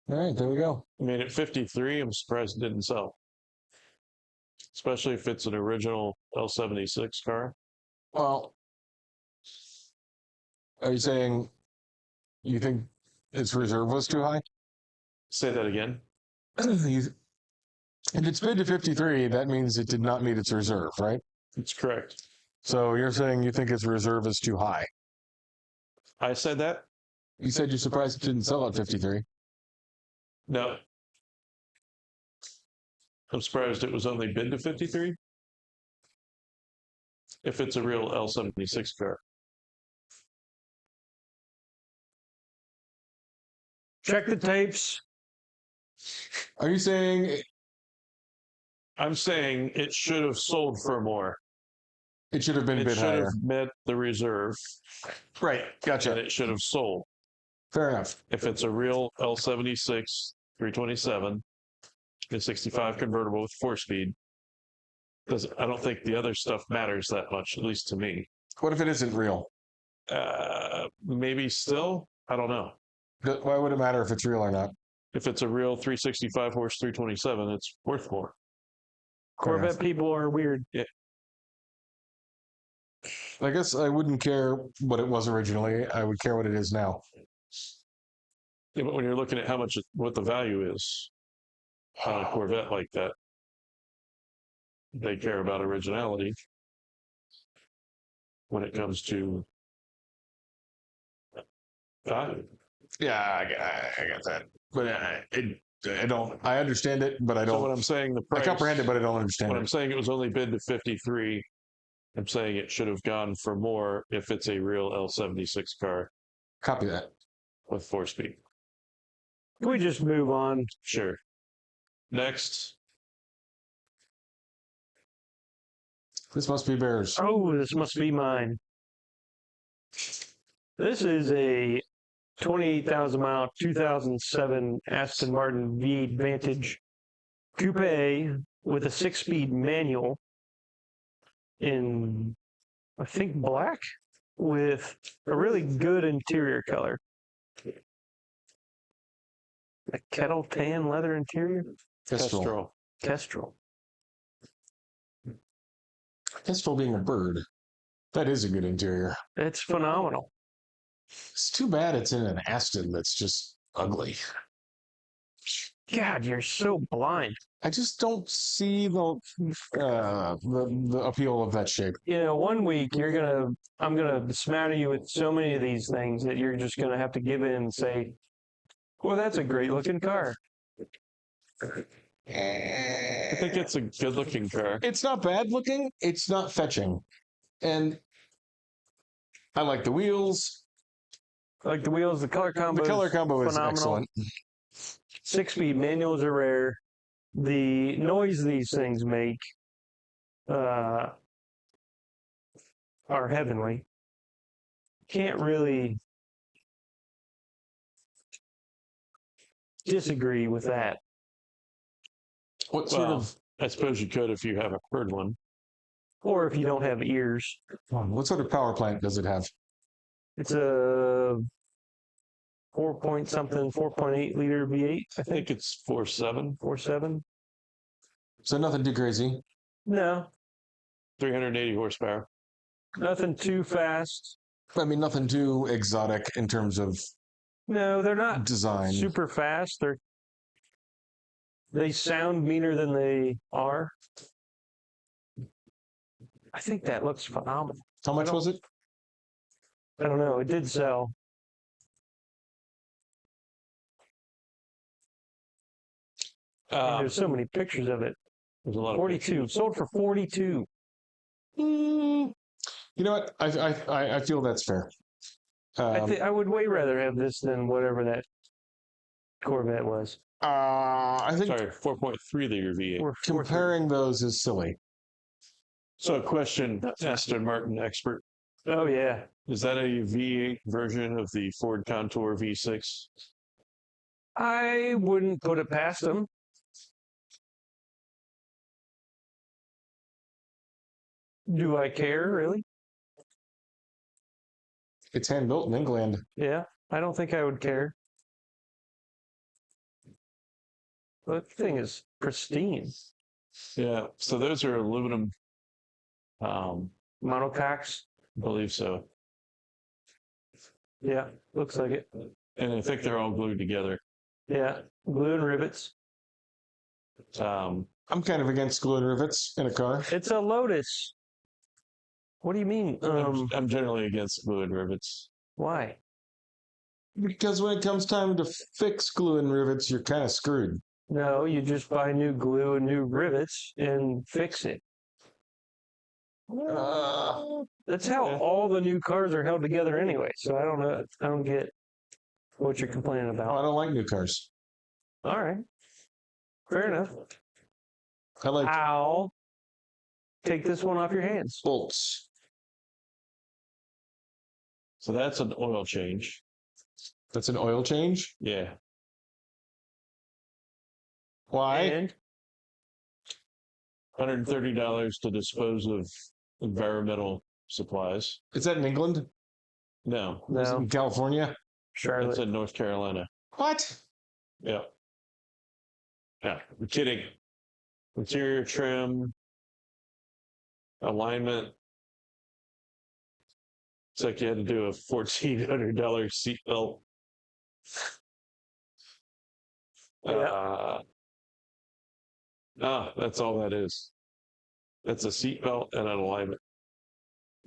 C: All right, there we go.
A: I mean, at 53, I'm surprised it didn't sell. Especially if it's an original L76 car.
C: Well, are you saying you think its reserve was too high?
A: Say that again.
C: If it's bid to 53, that means it did not meet its reserve, right?
A: That's correct.
C: So you're saying you think its reserve is too high.
A: I said that?
C: You said you're surprised it didn't sell at 53.
A: No. I'm surprised it was only bid to 53. If it's a real L76 car.
B: Check the tapes.
C: Are you saying
A: I'm saying it should have sold for more.
C: it should have been a
A: It
C: bit
A: should
C: higher?
A: have met the reserve,
C: Right,
A: and
C: gotcha.
A: it should have sold.
C: Fair enough.
A: If it's a real L76 327 and 65 convertible with 4-speed, because I don't think the other stuff matters that much, at least to me.
C: What if it isn't real?
A: Maybe still, I don't know.
C: Why would it matter if it's real or not?
A: If it's a real 365 horse 327, it's worth more.
B: Corvette people are weird.
C: I guess I wouldn't care what it was originally. I would care what it is now.
A: Yeah, but when you're looking at what the value is on a Corvette like that, they care about originality when it comes to value.
C: Yeah, I got that. But I don't. I understand it, but I
A: So
C: don't.
A: when I'm saying the
C: I
A: price,
C: comprehend it, but I don't understand
A: when
C: it.
A: I'm saying it was only bid to 53, I'm saying it should have gone for more if it's a real L76 car
C: Copy that.
A: with 4-speed.
B: Can we just move on?
A: Sure. Next,
C: This must be Bears.
B: Oh, this must be mine. This is a 28,000 mile 2007 Aston Martin V8 Vantage Coupe with a 6-speed manual in, I think, black with a really good interior color. A kettle tan leather interior?
C: Kestrel.
B: Kestrel.
C: Kestrel being a bird. That is a good interior.
B: It's phenomenal.
C: It's too bad it's in an Aston that's just ugly.
B: God, you're so blind.
C: I just don't see the appeal of that shape.
B: You know, one week I'm gonna smatter you with so many of these things that you're just gonna have to give in and say, well, that's a great looking car.
A: I think it's a good looking car.
C: It's not bad looking. It's not fetching. And I like the wheels.
B: Like the wheels, the color combo.
C: The color combo is
B: phenomenal.
C: excellent.
B: 6-speed manuals are rare. The noise these things make are heavenly. Can't really disagree with that.
C: What sort of
A: I suppose you could if you haven't heard one.
B: Or if you don't have ears.
C: power plant does it have?
B: It's a 4.8 liter V8,
A: I think it's 4.7,
B: 4.7.
C: So nothing too crazy.
B: No,
A: 380 horsepower.
B: nothing too fast.
C: I mean, nothing too exotic in terms of
B: No, they're not
C: design.
B: super fast. They sound meaner than they are. I think that looks phenomenal.
C: How much was it?
B: I don't know. It did sell. And there's so many pictures of it.
A: There's a lot of
B: 42. Sold for 42.
C: You know what? I feel that's fair.
B: I would way rather have this than whatever that Corvette was.
C: I think
A: Sorry, 4.3 liter V8.
B: Or
C: comparing those is silly.
A: So, a question, Aston Martin expert.
B: Oh yeah.
A: Is that a V8 version of the Ford Contour V6?
B: I wouldn't put it past them. Do I care really?
C: It's hand built in England.
B: Yeah, I don't think I would care. That thing is pristine.
A: Yeah. So those are aluminum.
B: Monococks.
A: I believe so.
B: Yeah, looks like it.
A: And I think they're all glued together.
B: Yeah, glue and rivets.
A: Um,
C: I'm kind of against glue and rivets in a car.
B: It's a Lotus. What do you mean?
A: I'm generally against glue and rivets.
B: Why?
C: Because when it comes time to fix glue and rivets, you're kind of screwed.
B: No, you just buy new glue and new rivets and fix it. That's how all the new cars are held together anyway. So I don't know. I don't get what you're complaining
C: Oh, I
B: about.
C: don't like new cars.
B: All right. Fair enough.
C: I like
B: I'll take this one off your hands.
C: bolts.
A: So that's an oil change.
C: That's an oil change.
A: Yeah.
C: Why?
B: And
A: $130 to dispose of environmental supplies.
C: Is that in England?
A: No,
C: Is it
B: no,
C: in California?
A: that's
B: Charlotte.
A: in North Carolina.
C: What?
A: Yeah. Yeah, I'm kidding. Interior trim, alignment. It's like you had to do a $1,400 seatbelt. That's all that is. That's a seatbelt and an alignment.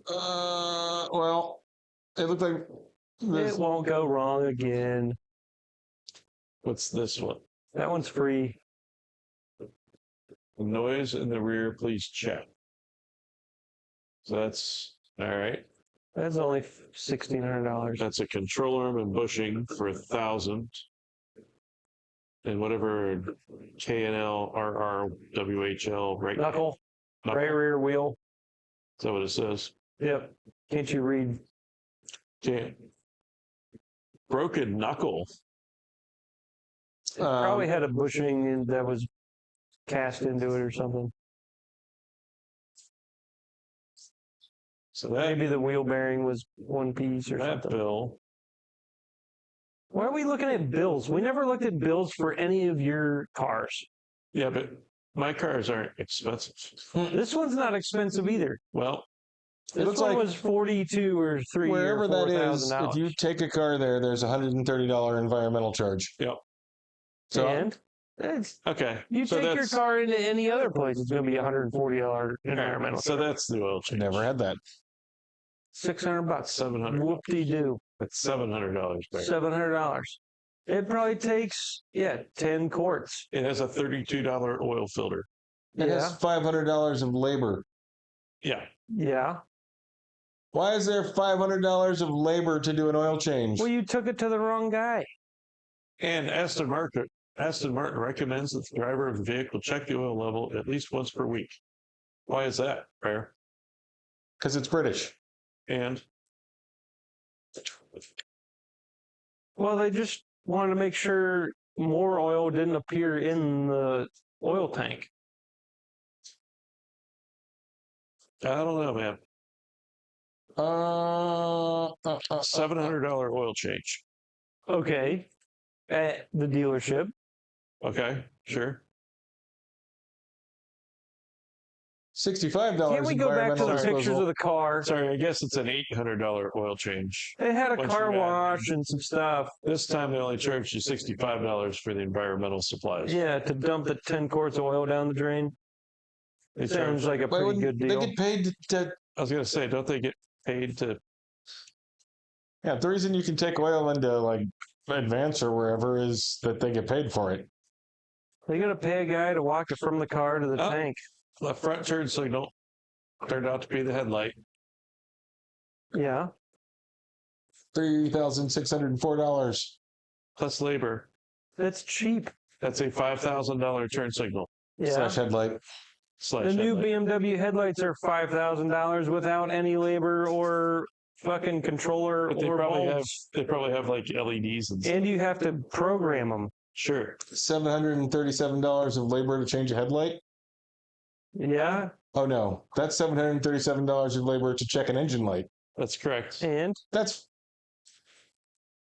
C: Well, it looked like this.
B: It won't go wrong again.
A: What's this one?
B: That one's free.
A: Noise in the rear, please check. So that's all right.
B: That's only $1,600.
A: That's a control arm and bushing for 1,000. And whatever KNL, RR, WHL, right?
B: Knuckle,
A: Knuckle.
B: right rear wheel.
A: Is that what it says?
B: Yep. Can't you read?
A: Can't. Broken knuckle.
B: It probably had a bushing that was cast into it or something.
A: So that
B: Maybe the wheel bearing was one piece or
A: that
B: something.
A: bill.
B: Why are we looking at bills? We never looked at bills for any of your cars.
A: Yeah, but my cars aren't expensive.
B: This one's not expensive either.
A: Well,
B: This
C: looks
B: one
C: like
B: was 42 or 3
C: wherever
B: or
C: that is,
B: $4,000.
C: if you take a car there, there's a $130 environmental charge.
A: Yep.
C: So
B: And it's,
A: okay.
B: you
A: so
B: take your
A: that's
B: car into any other place, it's going to be $140 environmental.
A: So that's the oil
C: I
A: change.
C: never had that.
B: $600.
A: 700.
B: Whoop-de-doo.
A: That's $700. Barry.
B: $700. It probably takes 10 quarts.
A: It has a $32 oil filter.
C: It has $500 of labor.
A: Yeah.
B: Yeah.
C: Why is there $500 of labor to do an oil change?
B: Well, you took it to the wrong guy.
A: And Aston Martin recommends that the driver of the vehicle check the oil level at least once per week. Why is that, Bear?
C: Because it's British.
A: And
B: Well, they just wanted to make sure more oil didn't appear in the oil tank.
A: I don't know, man. $700 oil change.
B: Okay. At the dealership.
A: Okay, sure.
C: $65
B: Can't we go back to the
C: environmental
B: pictures
C: disposal.
B: of the car?
A: Sorry, I guess it's an $800 oil change.
B: They had a
A: Once
B: car
A: you're done.
B: wash and some stuff.
A: This time they only charged you $65 for the environmental supplies.
B: Yeah, to dump the 10 quarts of oil down the drain.
A: They
B: Sounds
A: charge,
B: like a
C: Why
B: pretty
C: wouldn't
B: good
C: they
B: deal.
C: get paid to?
A: I was going to say, don't they get paid to?
C: Yeah, the reason you can take oil into like Advance or wherever is that they get paid for it.
B: They're gonna pay a guy to walk it from the car to the
A: Oh.
B: tank.
A: The front turn signal turned out to be the headlight.
B: Yeah.
C: $3,604.
A: Plus labor.
B: That's cheap.
A: That's a $5,000 turn signal
B: Yeah.
C: Slash headlight.
A: slash
B: The new
A: headlight.
B: BMW headlights are $5,000 without any labor or fucking controller
A: But they
B: or
A: probably
B: bulbs.
A: have like LEDs and stuff.
B: And you have to program them.
A: Sure.
C: $737 of labor to change a headlight.
B: Yeah.
C: Oh no, that's $737 of labor to check an engine light.
A: That's correct.
B: And
C: That's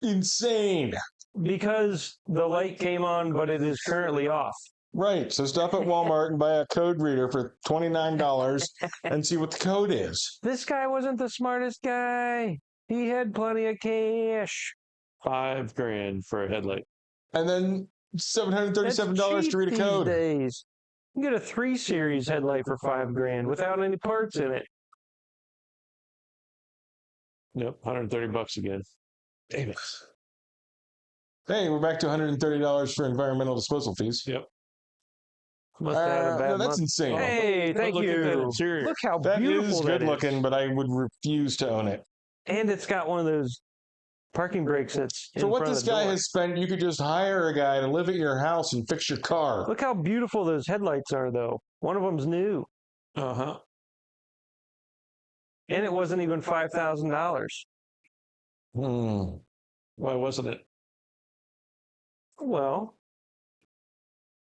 C: insane.
B: because the light came on, but it is currently off.
C: Right. So stop at Walmart and buy a code reader for $29 and see what the code is.
B: This guy wasn't the smartest guy. He had plenty of cash.
A: $5,000 for a headlight.
C: And then $737 to read a
B: These
C: code.
B: days. You can get a 3 Series headlight for $5,000 without any parts in it.
A: Yep, $130 again. Damn it.
C: Hey, we're back to $130 for environmental disposal fees.
A: Yep.
B: Must have had a bad
C: No, that's
B: month.
C: insane.
B: Hey,
A: But
B: thank
A: look at that
B: you.
A: interior.
B: Look how
C: That
B: beautiful
C: is
B: that
C: good looking,
B: is.
C: but I would refuse to own it.
B: And it's got one of those parking brakes that's
C: For
B: in
C: what
B: front
C: this
B: of the
C: guy
B: door.
C: has spent, you could just hire a guy to live at your house and fix your car.
B: Look how beautiful those headlights are, though. One of them's new,
A: Uh-huh.
B: and it wasn't even $5,000.
C: Hmm.
A: Why wasn't it?
B: Well,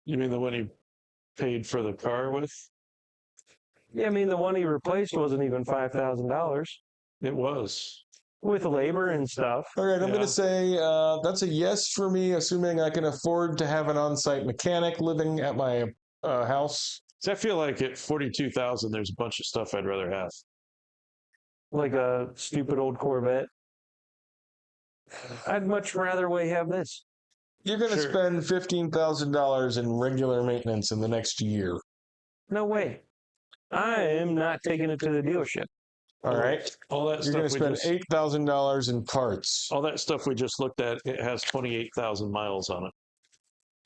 A: You mean the one he paid for the car with?
B: yeah, I mean, the one he replaced wasn't even $5,000
A: It was.
B: with labor and stuff.
C: All right, I'm
A: Yeah.
C: going to say that's a yes for me, assuming I can afford to have an on-site mechanic living at my house.
A: So I feel like at 42,000, there's a bunch of stuff I'd rather have.
B: Like a stupid old Corvette. I'd much rather have this.
C: You're going to
A: Sure.
C: spend $15,000 in regular maintenance in the next year.
B: No way. I am not taking it to the dealership.
C: All right.
A: All that
C: You're going to
A: stuff
C: spend $8,000 in parts.
A: all that stuff we just looked at, it has 28,000 miles on it.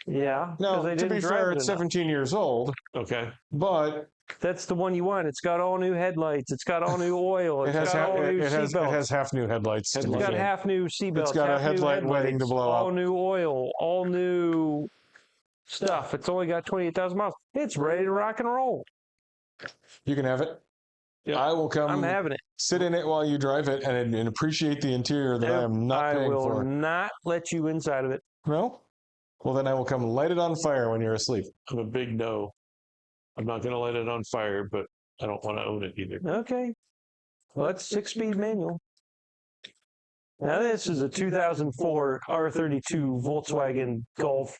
B: Yeah.
C: Now,
B: 'cause they
C: to
B: didn't
C: be
B: drive
C: fair,
B: it
C: it's
B: enough.
C: 17 years old,
A: Okay.
C: but
B: That's the one you want. It's got all new headlights. It's got all new oil.
C: it
B: It's
C: has
B: got all new
C: it
B: seatbelts.
C: has half new headlights. to
A: It's
C: look
B: It's got
C: at.
B: half new seatbelts.
C: It's got a
B: half new
C: headlight waiting to
B: headlights,
C: blow
B: all
C: up.
B: new oil, all new stuff. It's only got 28,000 miles. It's ready to rock and roll.
C: You can have it.
A: Yeah.
C: I will come
B: I'm having it.
C: sit in it while you drive it and appreciate the interior that I am not
B: I
C: paying
B: will
C: for.
B: not let you inside of it.
C: No? Well, then I will come light it on fire when you're asleep.
A: I'm a big no. I'm not going to light it on fire, but I don't want to own it either.
B: Okay. Well, that's 6-speed manual. Now this is a 2004 R32 Volkswagen Golf.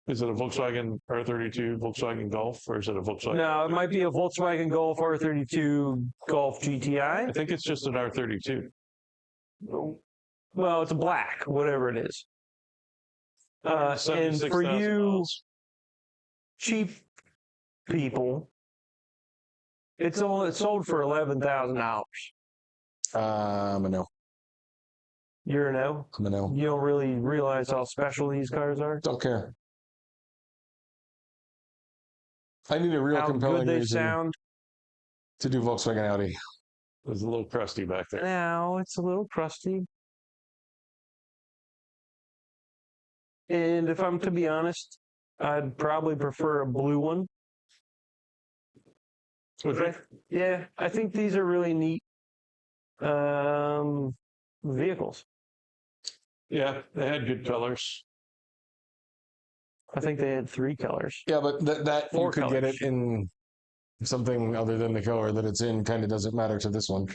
A: Is it a Volkswagen R32 Volkswagen Golf, or is it a Volkswagen?
B: No, it might be a Volkswagen Golf R32 Golf
A: I
B: GTI.
A: think it's just an R32.
B: Well, it's black, whatever it is. And for
A: 76,000
B: you
A: miles.
B: cheap people, it's sold for $11,000.
C: I'm a no.
B: You're a no.
C: I'm a no.
B: You don't really realize how special these cars are.
C: Don't care. I need a real
B: How
C: compelling
B: good they
C: reason
B: sound.
C: to do Volkswagen Audi.
A: It was a little crusty back there.
B: Now it's a little crusty. And if I'm to be honest, I'd probably prefer a blue one.
A: Okay.
B: Yeah, I think these are really neat vehicles.
A: Yeah, they had good colors.
B: I think they had 3 colors.
C: Yeah, but that you
B: 4
C: could get
B: colors.
C: it in something other than the color that it's in. Kind of doesn't matter to this one.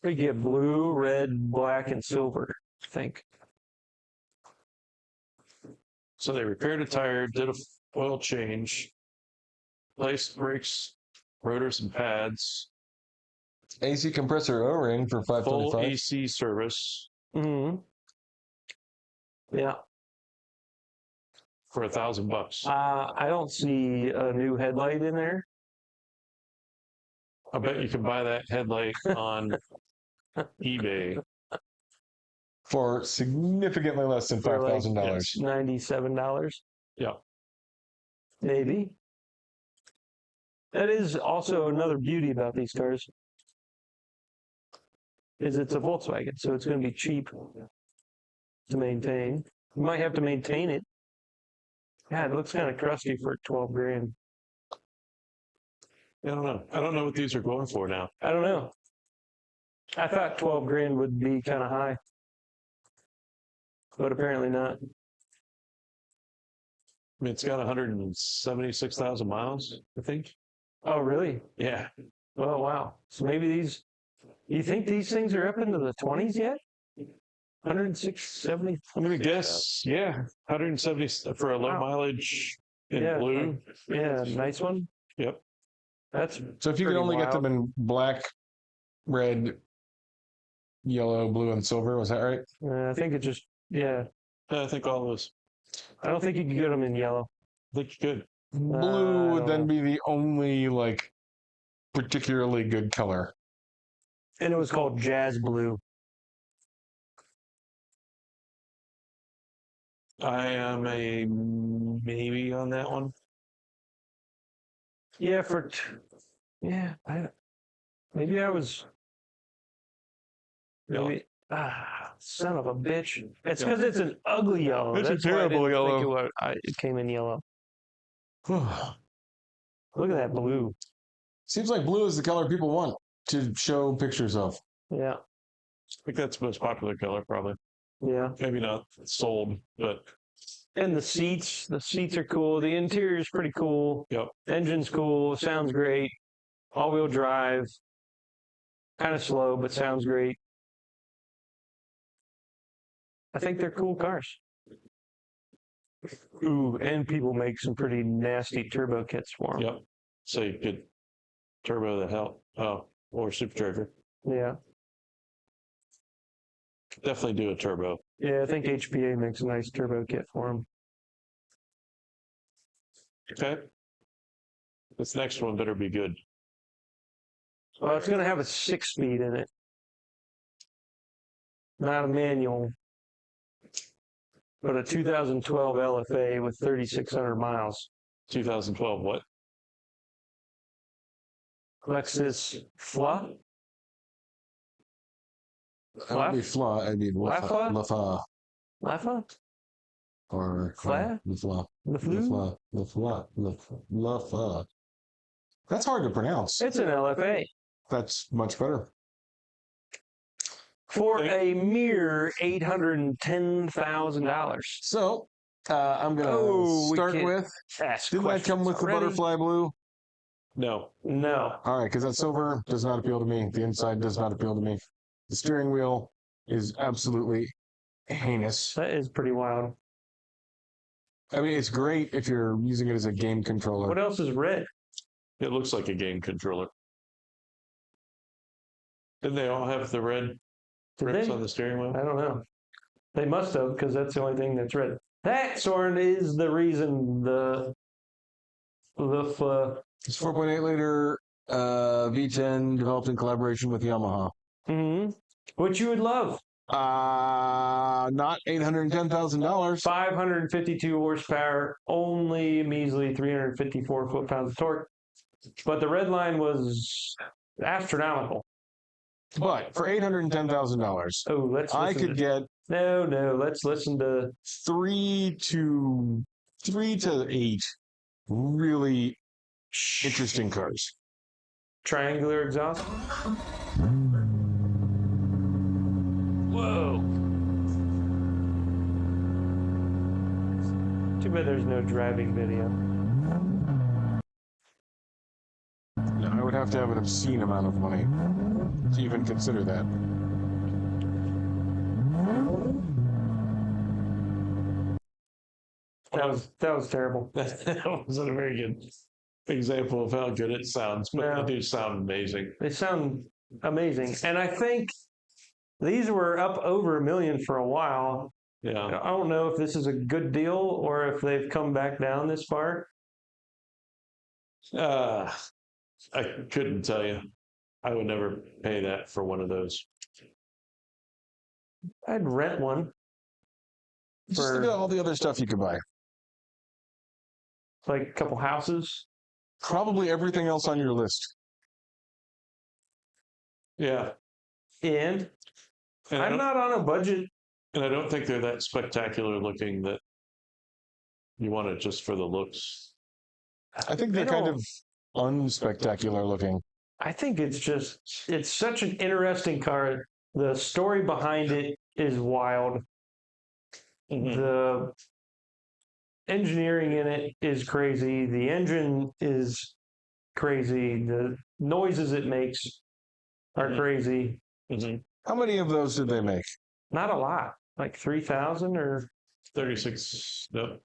B: We get blue, red, black, and silver, I think.
A: So they repaired a tire, did a oil change, replaced brakes, rotors, and pads.
C: AC compressor O-ring for
A: Full
C: $525.
A: AC service
B: Mm-hmm. Yeah.
A: for $1,000.
B: I don't see a new headlight in there.
A: I bet you can buy that headlight on eBay.
C: for significantly less than
B: For like
C: $5,000.
B: $97.
A: Yeah.
B: Maybe. That is also another beauty about these cars. Is it's a Volkswagen, so it's going to be cheap to maintain. You might have to maintain it. Yeah, it looks kind of crusty for 12 grand.
A: I don't know. I don't know what these are going for now.
B: I don't know. I thought 12 grand would be kind of high, but apparently not.
A: I mean, it's got 176,000 miles, I think.
B: Oh, really?
A: Yeah.
B: Oh, wow. So maybe these, you think these things are up into the 20s yet? 170?
A: I'm going to guess, yeah, 170 for a low
B: Wow.
A: mileage in
B: Yeah,
A: blue.
B: Yeah, nice one.
A: Yep.
B: That's
C: So if you could
B: pretty
C: only get them
B: wild.
C: in black, red, yellow, blue, and silver, was that right?
B: I think it just, yeah.
A: I think all those.
B: I don't think you can get them in yellow.
A: I think you could.
C: Blue
B: I
C: would
B: don't
C: then
B: know.
C: be the only like particularly good color.
B: And it was called Jazz Blue.
A: I am a maybe on that one.
B: Yeah, maybe I was,
A: Yeah.
B: maybe, son of a bitch. It's
A: Yeah.
B: because it's an ugly yellow.
C: It's a
B: That's why I
C: terrible
B: didn't think
C: yellow.
B: it came in yellow.
C: Seems
B: Look at that blue.
C: like blue is the color people want to show pictures of.
B: Yeah,
A: I think that's the most popular color, probably.
B: yeah.
A: Maybe not sold, but
B: And the seats are cool. The interior is pretty cool.
A: yep.
B: Engine's cool. Sounds great. All-wheel drive. Kind of slow, but sounds great. I think they're cool cars. Ooh, and people make some pretty nasty turbo kits for them.
A: Yep. So you could turbo the hell. Oh, or supercharger.
B: Yeah.
A: Definitely do a turbo.
B: Yeah, I think HPA makes a nice turbo kit for them.
A: Okay. This next one better be good.
B: Well, it's going to have a 6-speed in it. Not a manual, but a 2012 LFA with 3,600 miles.
A: 2012, what?
B: Lexus FLA?
C: That would be flaw. I'd be
B: Lafa?
C: lafa
B: LAFA?
C: or
B: Fla?
C: lafa.
B: LaFlu?
C: Lafa. That's hard to pronounce.
B: It's an LFA.
C: That's much better.
B: For a mere $810,000.
C: So I'm gonna
B: Oh, we
C: start
B: can't
C: with.
B: ask
C: Didn't that come
B: questions
C: with the
B: already?
C: butterfly blue?
A: No.
B: No.
C: All right, because that silver does not appeal to me. The inside does not appeal to me. The steering wheel is absolutely heinous.
B: That is pretty wild.
C: I mean, it's great if you're using it as a game controller.
B: What else is red?
A: It looks like a game controller. Didn't they all have the red
B: Did
A: rips
B: they?
A: on the steering wheel?
B: I don't know. They must have, because that's the only thing that's red. That, Soren, is the reason the
C: It's 4.8 liter V10 developed in collaboration with Yamaha.
B: which you would love.
C: Not $810,000.
B: 552 horsepower, only measly 354 foot-pounds of torque. But the red line was astronomical.
C: But for $810,000,
B: Oh, let's
C: I
B: listen
C: could
B: to,
C: get
B: no, let's listen to
C: 3 to 8 really interesting cars.
B: triangular exhaust. Whoa. Too bad there's no driving video.
C: I would have to have an obscene amount of money to even consider that.
B: That was terrible.
A: That wasn't a very good example of how good it sounds, but
B: No.
A: they do sound amazing.
B: They sound amazing. And I think these were up over $1 million for a while.
A: Yeah.
B: I don't know if this is a good deal or if they've come back down this far.
A: I couldn't tell you. I would never pay that for one of those.
B: I'd rent one
C: Just
B: for
C: think of all the other stuff you could buy.
B: like a couple houses.
C: Probably everything else on your list.
A: Yeah.
B: And
A: And I
B: I'm
A: don't,
B: not on a budget.
A: and I don't think they're that spectacular looking that you want it just for the looks.
C: I think they're kind of unspectacular looking.
B: I think it's such an interesting car. The story behind it is wild. The engineering in it is crazy. The engine is crazy. The noises it makes are crazy.
C: How many of those did they make?
B: Not a lot, like 3,000 or
A: 36. No.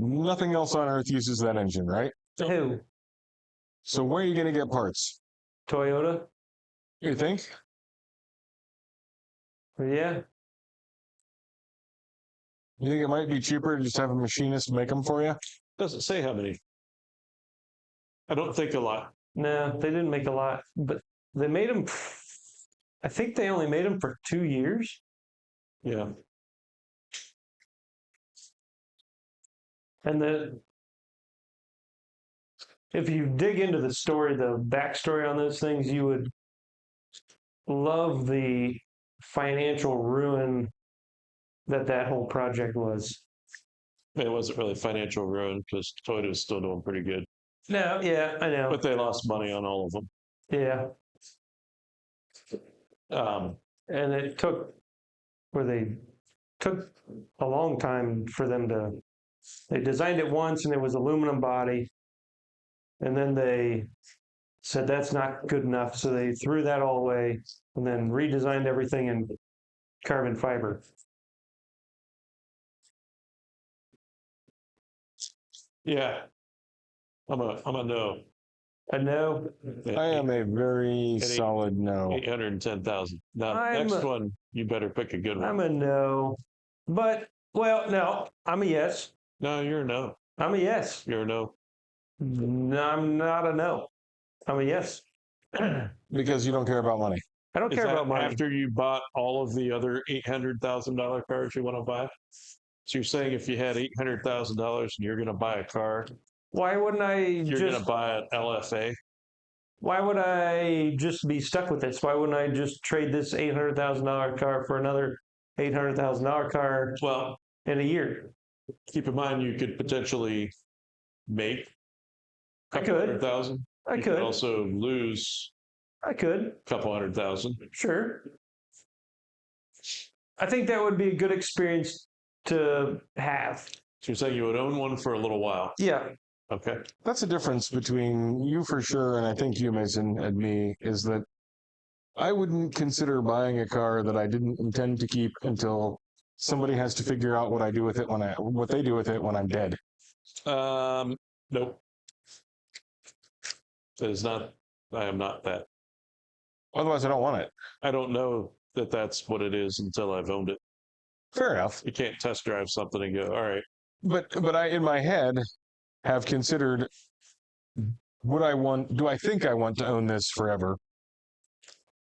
C: Nothing else on earth uses that engine, right?
B: who?
C: So where are you going to get parts?
B: Toyota?
C: You think?
B: Yeah.
C: You think it might be cheaper to just have a machinist make them for you?
A: Doesn't say how many. I don't think a lot.
B: No, they didn't make a lot, but they made them. I think they only made them for 2 years.
A: Yeah.
B: And if you dig into the story, the backstory on those things, you would love the financial ruin that whole project was.
A: It wasn't really financial ruin because Toyota was still doing pretty good.
B: No, yeah, I know.
A: But they lost money on all of them.
B: Yeah.
A: And
B: it took a long time for them they designed it once and it was aluminum body. And then they said that's not good enough. So they threw that all away and then redesigned everything in carbon fiber.
A: yeah, I'm a no.
B: I know.
C: I am a very solid no.
A: 810,000. Now, next one, you better pick a good one.
B: I'm a no. But, well, no, I'm a yes.
A: No, you're a no.
B: I'm a yes.
A: You're a no.
B: No, I'm not a no. I'm a yes.
C: Because you don't care about money.
B: I don't care about money.
A: After you bought all of the other $800,000 cars you want to buy? So you're saying if you had $800,000 and you're going to buy a car,
B: Why wouldn't I
A: you're going to buy an LFA?
B: Why would I just be stuck with this? Why wouldn't I just trade this $800,000 car for another $800,000 car
A: Well,
B: in a year?
A: keep in mind you could potentially make
B: I
A: a couple
B: could.
A: 100,000.
B: I
A: You
B: could.
A: also lose
B: I could.
A: a couple 100,000.
B: Sure. I think that would be a good experience to have.
A: So you're saying you would own one for a little while?
B: Yeah.
A: Okay.
C: That's the difference between you for sure, and I think you, Mason, and me, is that I wouldn't consider buying a car that I didn't intend to keep until somebody has to figure out what I do with it what they do with it when I'm dead.
A: Nope. That is not, I am not that.
C: Otherwise, I don't want it.
A: I don't know that that's what it is until I've owned it.
C: Fair enough.
A: You can't test drive something and go, all right.
C: But I, in my head, have considered, do I think I want to own this forever?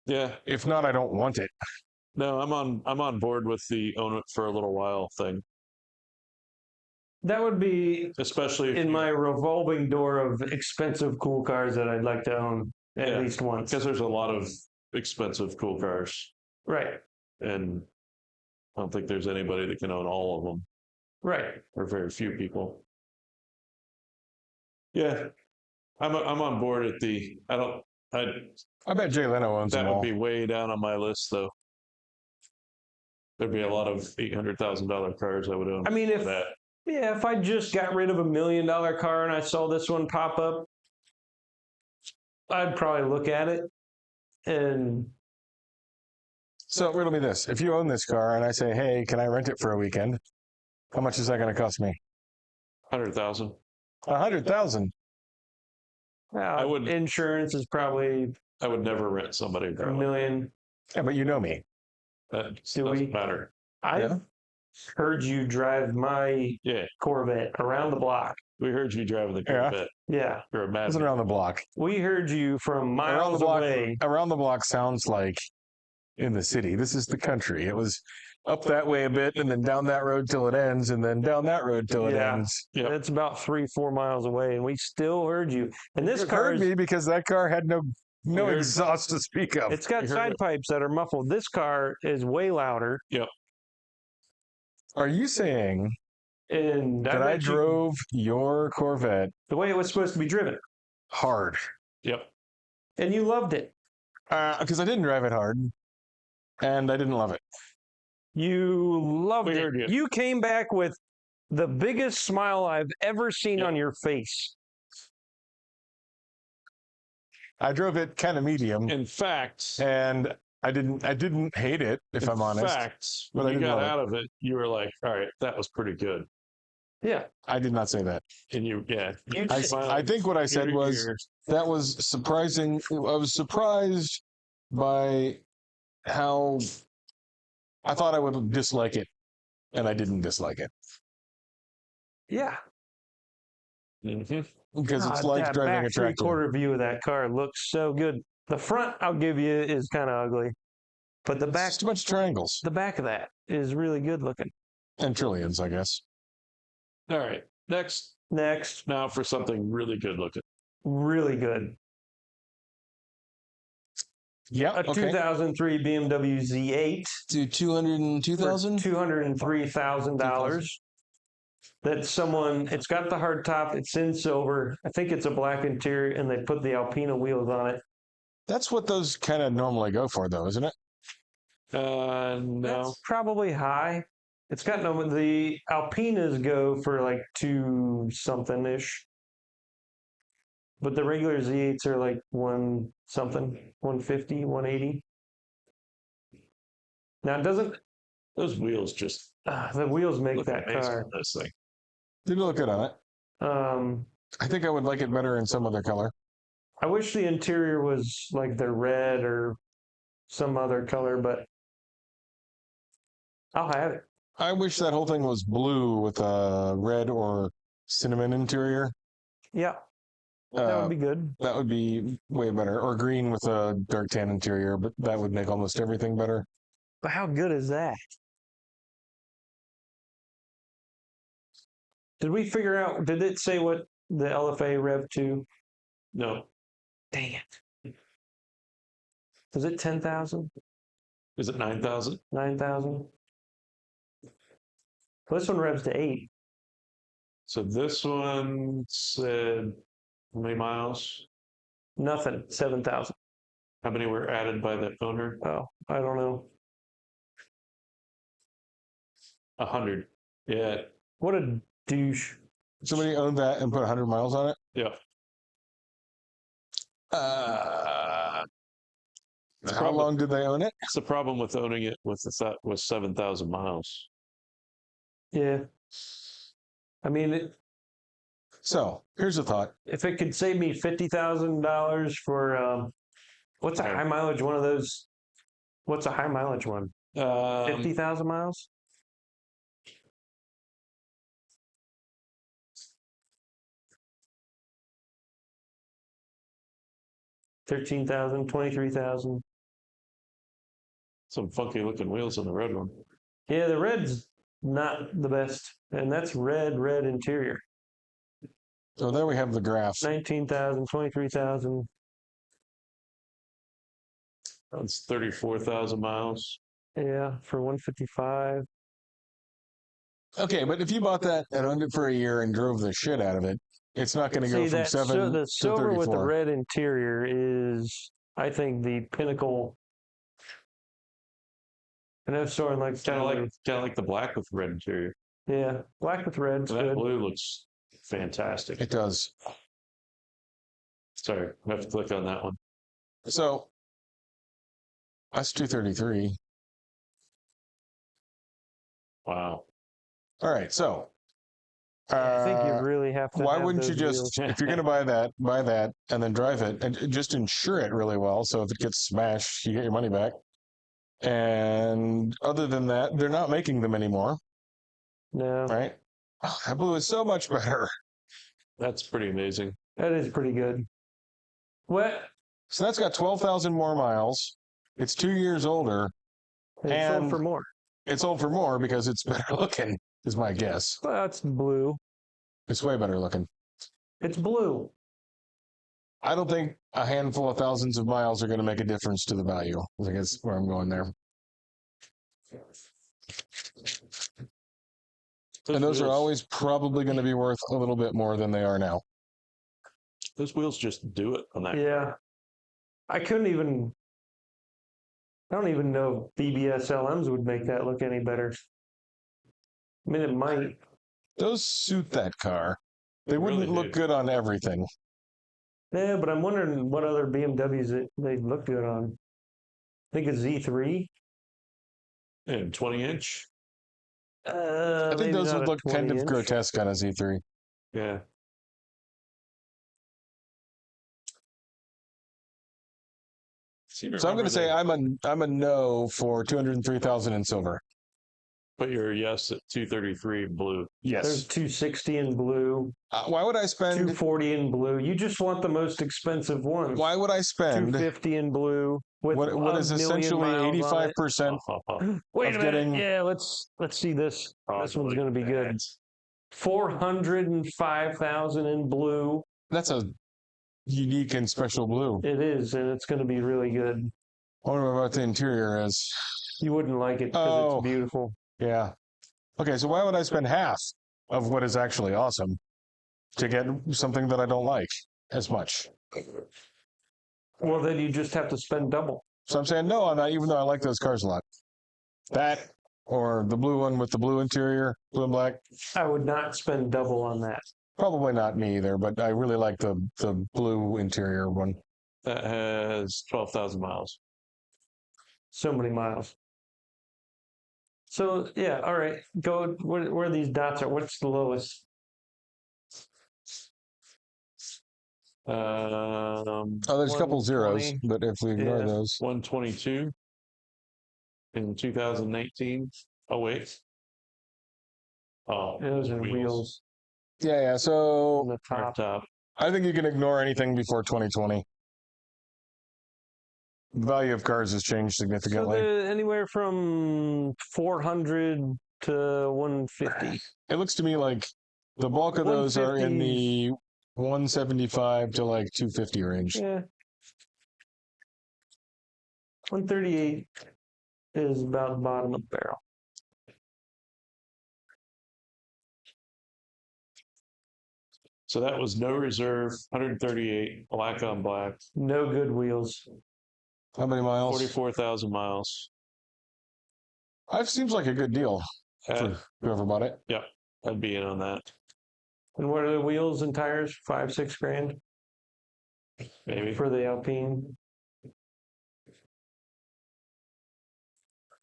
A: Yeah.
C: If not, I don't want it.
A: No, I'm on board with the own it for a little while thing.
B: That would be
A: Especially if
B: in my revolving door of expensive, cool cars that I'd like to own at least once.
A: Because there's a lot of expensive, cool cars.
B: Right.
A: And I don't think there's anybody that can own all of them.
B: Right.
A: Or very few people. Yeah. I'm on board at
C: I bet Jay Leno owns them
A: that would
C: all.
A: be way down on my list though. There'd be a lot of $800,000 cars I would own.
B: I mean, if I just got rid of $1 million car and I saw this one pop up, I'd probably look at it. And
C: so riddle me this: if you own this car and I say, "Hey, can I rent it for a weekend?" How much is that going to cost me?
A: 100,000.
C: 100,000.
A: I would.
B: Insurance is probably.
A: I would never rent somebody a car.
B: $1 million.
C: Yeah, but you know me.
A: That
B: Do we?
A: doesn't matter.
B: I've heard you drive my Corvette around the block.
A: We heard you driving the Corvette.
B: Yeah.
A: You're a
C: It
A: mad.
C: wasn't around the block.
B: We heard you from miles away.
C: Around the block sounds like in the city. This is the country. It was up that way a bit and then down that road till it ends and then down that road till it
B: Yeah.
C: ends.
A: Yep.
B: It's about 3-4 miles away, and we still heard you. And this
C: You
B: car
C: heard
B: is,
C: me because that car had no
A: heard-
C: exhaust to speak of.
B: it's got
A: You heard
B: side
A: it.
B: pipes that are muffled. This car is way louder.
C: Are you saying
B: And
C: that I
B: bet you
C: drove your Corvette
B: the way it was supposed to be driven,
C: hard?
A: Yep.
B: and you loved it.
C: Because I didn't drive it hard, and I didn't love it.
B: You loved
A: We
B: it.
A: heard you.
B: You came back with the biggest smile I've ever seen
A: Yep.
B: on your face.
C: I drove it kind of medium,
A: In fact,
C: and I didn't hate it, if I'm honest.
A: In fact,
C: but I
A: when you
C: didn't
A: got
C: love it.
A: out of it, you were like, "All right, that was pretty good."
B: Yeah.
C: I did not say that.
A: And you
C: I
A: smiled
C: think what I
A: ear
C: said
A: to
C: was
A: ear.
C: that was surprising. I was surprised by how I thought I would dislike it, and I didn't dislike it
B: Yeah.
A: Mhm.
C: because it's
B: God,
C: like
B: that
C: driving
B: back
C: a tractor.
B: three-quarter view of that car looks so good. The front, I'll give you, is kind of ugly, but the
C: It's
B: back,
C: just a bunch of triangles
B: the back of that is really good looking.
C: and trillions, I guess.
A: All right, next.
B: Next,
A: Now for something really good looking.
B: really good.
C: Yeah.
B: A
C: Okay.
B: 2003 BMW Z8
C: To 202,000.
B: for $203,000. That someone, it's got the hard top, it's in silver. I think it's a black interior, and they put the Alpina wheels on it.
C: That's what those kind of normally go for, though, isn't it?
A: No.
B: That's probably high. It's got no, the Alpinas go for like 2 something ish. But the regular Z8s are like 1 something, 150, 180. Now it doesn't,
A: Those wheels just
B: the wheels make
A: look
B: that
A: amazing
B: car.
A: on this thing.
C: Didn't look good on it. I think I would like it better in some other color.
B: I wish the interior was like the red or some other color, but I'll have it.
C: I wish that whole thing was blue with a red or cinnamon interior.
B: Yeah, that would be good.
C: That would be way better. Or green with a dark tan interior, but that would make almost everything better.
B: But how good is that? Did we figure out, did it say what the LFA rev to?
A: No.
B: Dang it. Was it 10,000?
A: Is it 9,000?
B: 9,000? This one revs to 8.
A: So this one said how many miles?
B: Nothing. 7,000.
A: How many were added by the owner?
B: Oh, I don't know.
A: 100. Yeah.
B: What a douche.
C: Somebody owned that and put 100 miles on it.
A: Yeah.
C: How long did they own it?
A: It's the problem with owning it with 7,000 miles.
B: Yeah. I mean,
C: So here's a thought.
B: if it could save me $50,000 for what's a high mileage one of those? What's a high mileage one? 50,000 miles? $13,000, $23,000.
A: Some funky looking wheels on the red one.
B: Yeah, the red's not the best, and that's red interior.
C: So there we have the graph.
B: 19,000, 23,000.
A: That's 34,000 miles.
B: Yeah, for 155.
C: Okay, but if you bought that and owned it for a year and drove the shit out of it, it's not going to go
B: See,
C: from
B: that
C: 7
B: the
C: to
B: silver with the
C: 34.
B: red interior is, I think, the pinnacle. I know Soren likes
A: Kind of like the black with red interior.
B: yeah, black with red's
A: That
B: good.
A: blue looks fantastic.
C: It does.
A: Sorry, I have to click on that one.
C: So that's 233.
A: Wow.
C: All right, so
B: I think you really have to.
C: why
B: have
C: wouldn't you
B: those
C: just,
B: wheels.
C: if you're going to buy that and then drive it and just insure it really well, so if it gets smashed, you get your money back. And other than that, they're not making them anymore,
B: No,
C: right? Oh, that blue is so much better.
A: That's pretty amazing.
B: that is pretty good. What?
C: So that's got 12,000 more miles. It's 2 years older.
B: It's sold
C: And-
B: for more.
C: It's sold for more because it's better looking, is my guess.
B: Well, it's blue.
C: It's way better looking.
B: It's blue.
C: I don't think a handful of thousands of miles are going to make a difference to the value. I think that's where I'm going there. And those are
A: wheels-
C: always probably going to be worth a little bit more than they are now.
A: Those wheels just do it on that.
B: Yeah. I don't even know if BBS LMs would make that look any better. I mean, it might.
C: Those suit that car. They wouldn't
A: really
C: look
A: do.
C: good on everything.
B: Yeah, but I'm wondering what other BMWs they look good on. I think a Z3.
A: And 20-inch.
C: I think
B: Maybe
C: those
B: not
C: would
B: a
C: look kind of
B: 20-inch.
C: grotesque on a Z3.
A: Yeah.
C: So I'm going to say I'm a no for 203,000 in silver.
A: But you're a yes at 233 blue.
B: There's 260 in blue,
C: Why would I spend?
B: 240 in blue. You just want the most expensive ones.
C: Why would I spend
B: 250 in blue with
C: what is
B: a million
C: essentially
B: miles on it.
C: 85%?
B: Wait
C: of
B: a minute.
C: getting-
B: Yeah, let's see this. This one's going to be good.
A: bad.
B: 405,000 in blue.
C: That's a unique and special blue.
B: It is, and it's going to be really good.
C: I wonder what the interior is.
B: You wouldn't like it because
C: Oh.
B: it's beautiful.
C: Yeah. Okay, so why would I spend half of what is actually awesome to get something that I don't like as much?
B: Well, then you just have to spend double.
C: So I'm saying no on that, even though I like those cars a lot. That or the blue one with the blue interior, blue and black.
B: I would not spend double on that.
C: Probably not me either, but I really like the blue interior one.
A: That has 12,000 miles.
B: So many miles. So yeah, all right. Go where these dots are. What's the lowest?
C: Oh, there's a couple zeros,
B: 120.
C: but if we ignore
B: Yeah.
C: those.
A: 122 in 2018. Oh wait. Oh,
B: Those are wheels
C: Yeah,
B: on
C: so
B: the top.
A: top.
C: I think you can ignore anything before 2020. The value of cars has changed
B: So
C: significantly.
B: they're anywhere from 400 to 150.
C: It looks to me like the bulk of those are in the 175 to like 250 range.
B: Yeah. 138 is about the bottom of the barrel.
A: So that was no reserve, 138, black on black,
B: No good wheels.
C: How many miles?
A: 44,000 miles.
C: That seems like a good deal for whoever bought it.
A: I'd be in on that.
B: And what are the wheels and tires? 5-6 grand
A: Maybe.
B: for the Alpine.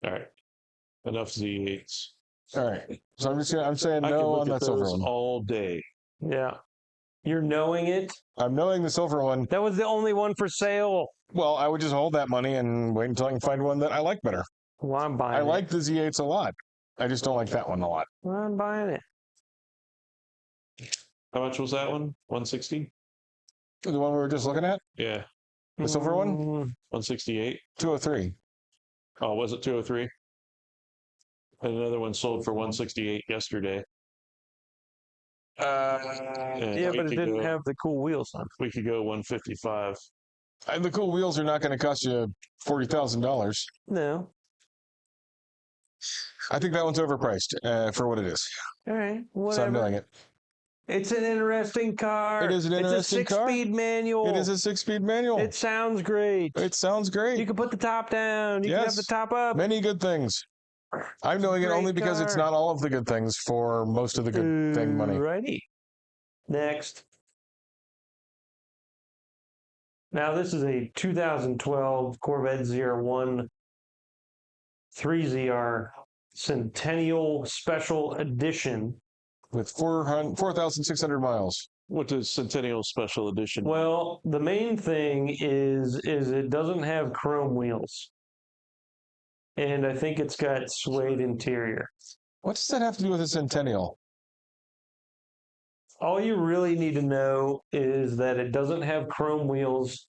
A: All right. Enough Z8s.
C: All right. So I'm saying
A: I could
C: no
A: look
C: on
A: at
C: that silver
A: those
C: one.
A: all day.
B: Yeah. You're knowing it.
C: I'm knowing the silver one.
B: That was the only one for sale.
C: Well, I would just hold that money and wait until I can find one that I like better.
B: Well, I'm buying
C: I
B: it.
C: like the Z8s a lot. I just don't like that one a lot.
B: Well, I'm buying it.
A: How much was that one? 160?
C: The one we were just looking at?
A: Yeah.
C: The silver one?
A: 168.
C: 203.
A: Oh, was it 203? And another one sold for 168 yesterday. And
B: Yeah,
A: we
B: but it
A: could
B: didn't
A: go-
B: have the cool wheels on.
A: We could go 155.
C: And the cool wheels are not going to cost you $40,000.
B: No.
C: I think that one's overpriced for what it is.
B: All right.
C: So I'm
B: Whatever.
C: doing it.
B: It's an interesting car.
C: It is an interesting
B: it's a
C: car.
B: 6-speed manual.
C: It is a 6-speed manual.
B: It sounds great.
C: It sounds great.
B: You can put the top down. You can have
C: Yes.
B: the top up.
C: Many good things. I'm knowing it
B: Great
C: only because it's
B: car.
C: not all of the good things for most of the good thing money.
B: Righty. Next. Now this is a 2012 Corvette ZR1 3ZR Centennial Special Edition.
C: With 4,600 miles.
A: What is Centennial Special Edition?
B: Well, the main thing is it doesn't have chrome wheels. And I think it's got suede interior.
C: What does that have to do with a Centennial?
B: All you really need to know is that it doesn't have chrome wheels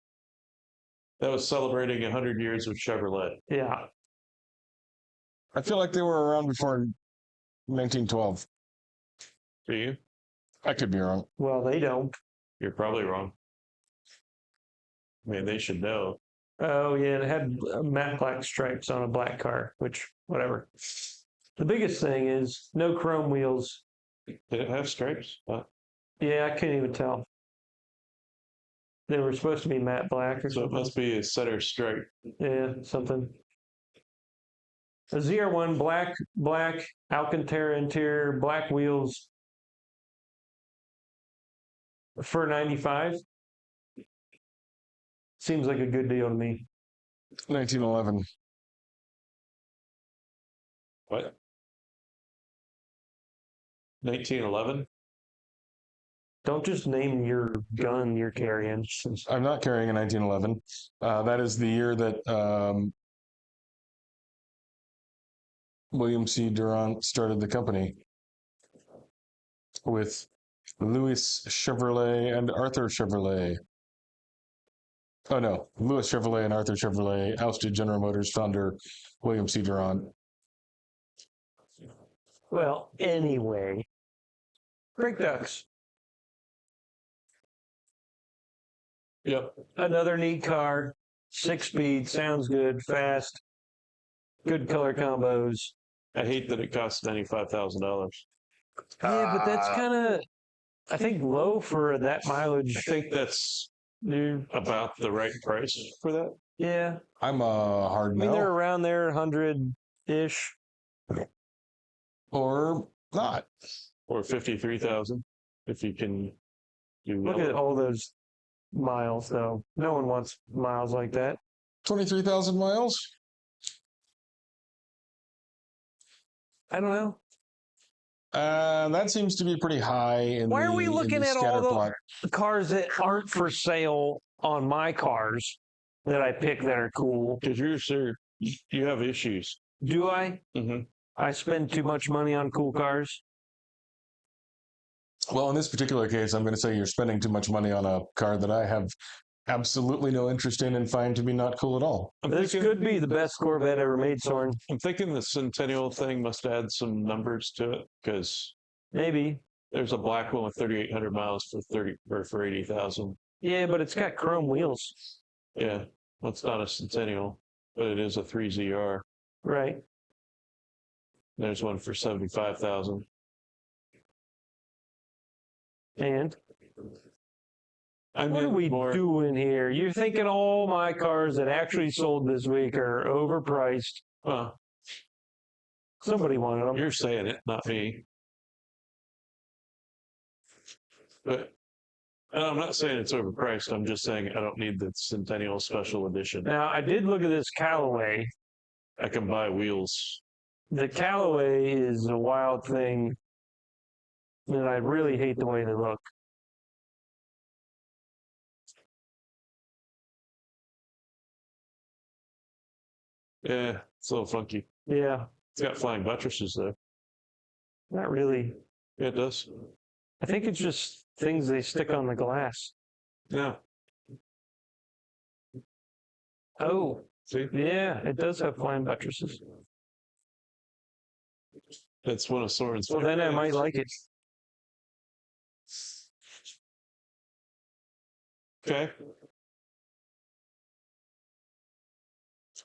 A: That was celebrating 100 years of Chevrolet.
B: Yeah.
C: I feel like they were around before 1912.
A: Do you?
C: I could be wrong.
B: Well, they don't.
A: You're probably wrong. I mean, they should know.
B: Oh, yeah. It had matte black stripes on a black car, which, whatever. The biggest thing is no chrome wheels.
A: Did it have stripes?
B: Yeah, I can't even tell. They were supposed to be matte black or
A: So it
B: something.
A: must be a center stripe.
B: Yeah, something. A ZR1 black Alcantara interior, black wheels for 95. Seems like a good deal to me.
C: 1911.
A: What? 1911?
B: Don't just name your gun you're carrying.
C: I'm not carrying a 1911. That is the year that William C. Durant started the company with Louis Chevrolet and Arthur Chevrolet. Oh no, Louis Chevrolet and Arthur Chevrolet ousted General Motors founder William C. Durant.
B: Well, anyway. Brake ducts.
A: Yep.
B: Another neat car. 6-speed, sounds good, fast. Good color combos.
A: I hate that it costs $95,000.
B: Yeah, but that's kind of, I think, low for that mileage.
A: I think that's
B: Dude.
A: about the right price for that.
B: Yeah.
C: I'm a hard
B: I mean,
C: no,
B: they're around there, 100-ish.
C: or not.
A: Or 53,000 if you can do
B: Look at all those miles, though. No one wants miles like that.
C: 23,000 miles.
B: I don't know.
C: That seems to be pretty high.
B: Why are we looking at all
C: scatterplot.
B: the cars that aren't for sale on my cars that I pick that are cool?
A: because you're sure you have issues.
B: Do I?
A: Mm-hmm.
B: I spend too much money on cool cars?
C: Well, in this particular case, I'm going to say you're spending too much money on a car that I have absolutely no interest in and find to be not cool at all.
B: This could be the best Corvette ever made, Soren.
A: I'm thinking the Centennial thing must add some numbers to it because
B: Maybe.
A: there's a black one with 3,800 miles for 80,000.
B: Yeah, but it's got chrome wheels.
A: Yeah, well, it's not a Centennial, but it is a 3ZR.
B: Right.
A: There's one for 75,000.
B: And
A: I
B: what are
A: meant
B: we
A: more.
B: doing here? You're thinking all my cars that actually sold this week are overpriced.
A: Well,
B: Somebody wanted them.
A: you're saying it, not me. But I'm not saying it's overpriced. I'm just saying I don't need the Centennial Special Edition.
B: Now, I did look at this Callaway.
A: I can buy wheels.
B: The Callaway is a wild thing, and I really hate the way they look.
A: Yeah, it's a little funky.
B: Yeah,
A: It's got flying buttresses though.
B: not really.
A: Yeah, it does.
B: I think it's just things they stick on the glass.
A: Yeah.
B: Oh,
A: See,
B: yeah, it does have flying buttresses.
A: that's one of Soren's.
B: Well, then I might like it.
A: Okay.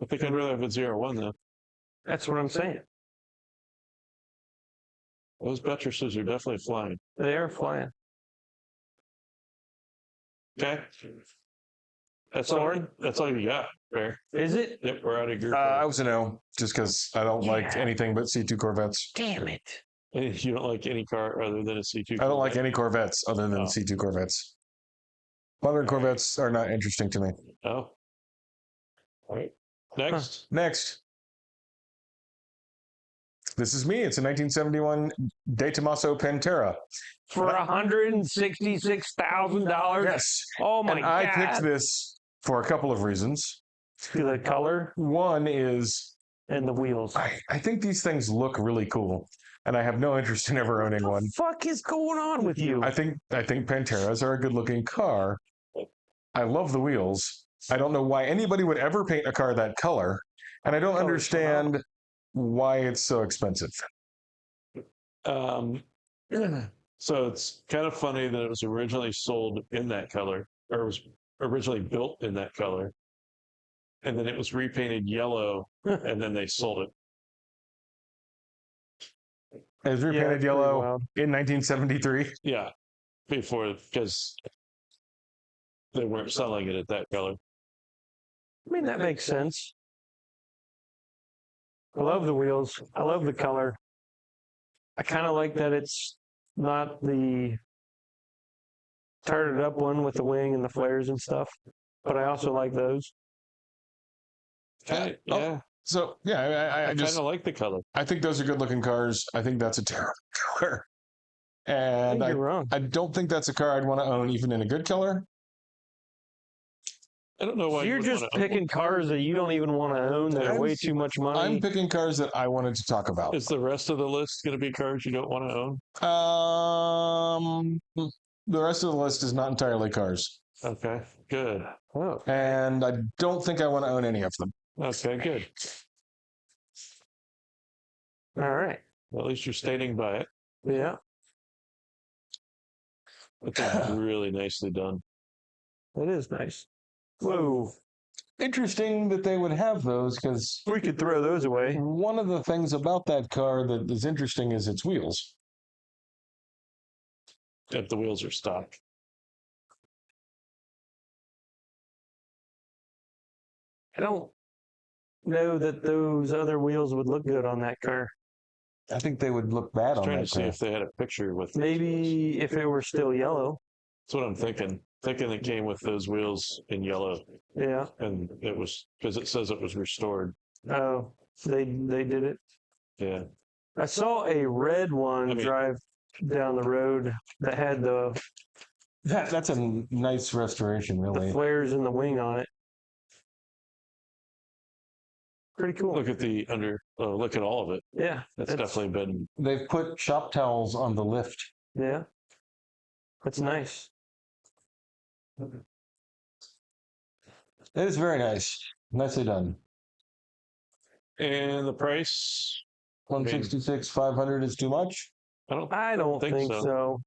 A: I think I'd rather have a 01 though.
B: That's what I'm saying.
A: Those buttresses are definitely flying.
B: They are flying.
A: Okay. That's all. That's all you got. Fair.
B: Is it?
A: Yep, we're out of your.
C: I was a no, just because I don't like
B: Yeah.
C: anything but C2 Corvettes.
B: Damn it.
A: You don't like any car other than a C2.
C: I don't like any Corvettes other than
A: Oh.
C: C2 Corvettes. Modern Corvettes are not interesting to me.
A: Oh. All right. Next.
C: Next. This is me. It's a 1971 De Tomaso Pantera.
B: For $166,000?
C: Yes.
B: Oh my
C: And
B: God.
C: I picked this for a couple of reasons.
B: The color
C: One is
B: and the wheels.
C: I think these things look really cool, and I have no interest in ever owning one.
B: What the fuck is going on with you?
C: I think Panteras are a good looking car. I love the wheels. I don't know why anybody would ever paint a car that color, and I don't
B: Colors
C: understand why it's so expensive.
A: So it's kind of funny that it was originally sold in that color, or was originally built in that color, and then it was repainted yellow, and then they sold it.
C: It was repainted
B: that's pretty
C: yellow
B: wild.
C: in 1973.
A: Yeah, before, because they weren't selling it at that color.
B: I mean, that makes sense. I love the wheels. I love the color. I kind of like that it's not the tarted up one with the wing and the flares and stuff, but I also like those.
A: Yeah,
C: So yeah,
A: I
C: I
A: kind
C: just
A: of like the color.
C: I think those are good looking cars. I think that's a terrible color,
B: I
C: and
B: think you're wrong.
C: I don't think that's a car I'd want to own even in a good color.
A: I don't know why
B: You're
A: would
B: just
A: wanna own one.
B: picking cars that you don't even want to own that are way too much money.
C: I'm picking cars that I wanted to talk about.
A: Is the rest of the list going to be cars you don't want to own?
C: The rest of the list is not entirely cars,
A: Okay, good.
B: Oh,
C: and I don't think I want to own any of them.
A: Okay, good.
B: all right.
A: Well, at least you're standing by it.
B: Yeah,
A: That's really nicely done.
B: that is nice. Whoa.
C: Interesting that they would have those, because
B: We could throw those away.
C: one of the things about that car that is interesting is its wheels.
A: If the wheels are stock.
B: I don't know that those other wheels would look good on that car.
C: I think they would look bad
A: I was
C: on
A: trying
C: that
A: to see
C: car.
A: if they had a picture with.
B: Maybe if it were still yellow.
A: That's what I'm thinking. Thinking it came with those wheels in yellow,
B: Yeah.
A: and it was because it says it was restored.
B: Oh, they did it.
A: Yeah.
B: I saw a red one
A: I mean-
B: drive down the road that had the
C: That's a nice restoration, really.
B: flares in the wing on it. Pretty cool.
A: Look at the under. Look at all of it.
B: Yeah,
A: That's definitely been.
C: They've put shop towels on the lift.
B: yeah. That's nice.
C: It is very nice. Nicely done.
A: And the price. mean-
C: 166, 500 is too much.
B: I don't think so.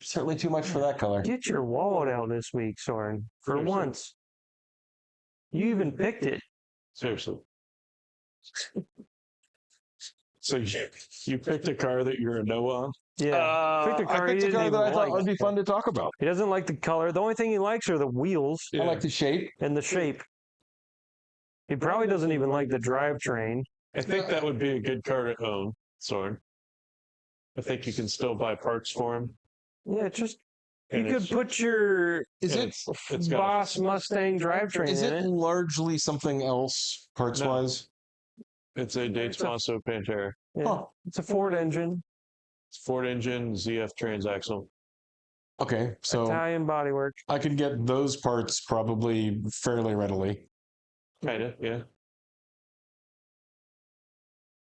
C: Certainly too much for that color.
B: Get your wallet out this week, Soren. For
A: Seriously.
B: once. You even picked it.
A: Seriously. So you picked a car that you're a no on?
B: Yeah. Picked a car
C: I picked
B: he
C: a car
B: didn't
C: that I
B: even
C: thought
B: like.
C: would be fun to talk about.
B: He doesn't like the color. The only thing he likes are the wheels
A: Yeah.
C: I like the shape.
B: and the shape. He probably doesn't even like the drivetrain.
A: I think that would be a good car to own, Soren. I think you can still buy parts for him.
B: Yeah, just you
A: And
B: could
A: it's-
B: put your
C: Is
A: and
C: it
A: it's got a-
B: Boss Mustang drivetrain
C: is
B: in
C: it
B: it.
C: largely something else parts wise?
A: It's a Dates Maso Pantera.
B: Yeah.
C: Oh,
B: It's a Ford engine,
A: It's Ford engine, ZF transaxle.
C: okay. So
B: Italian bodywork.
C: I could get those parts probably fairly readily.
A: Kinda, yeah.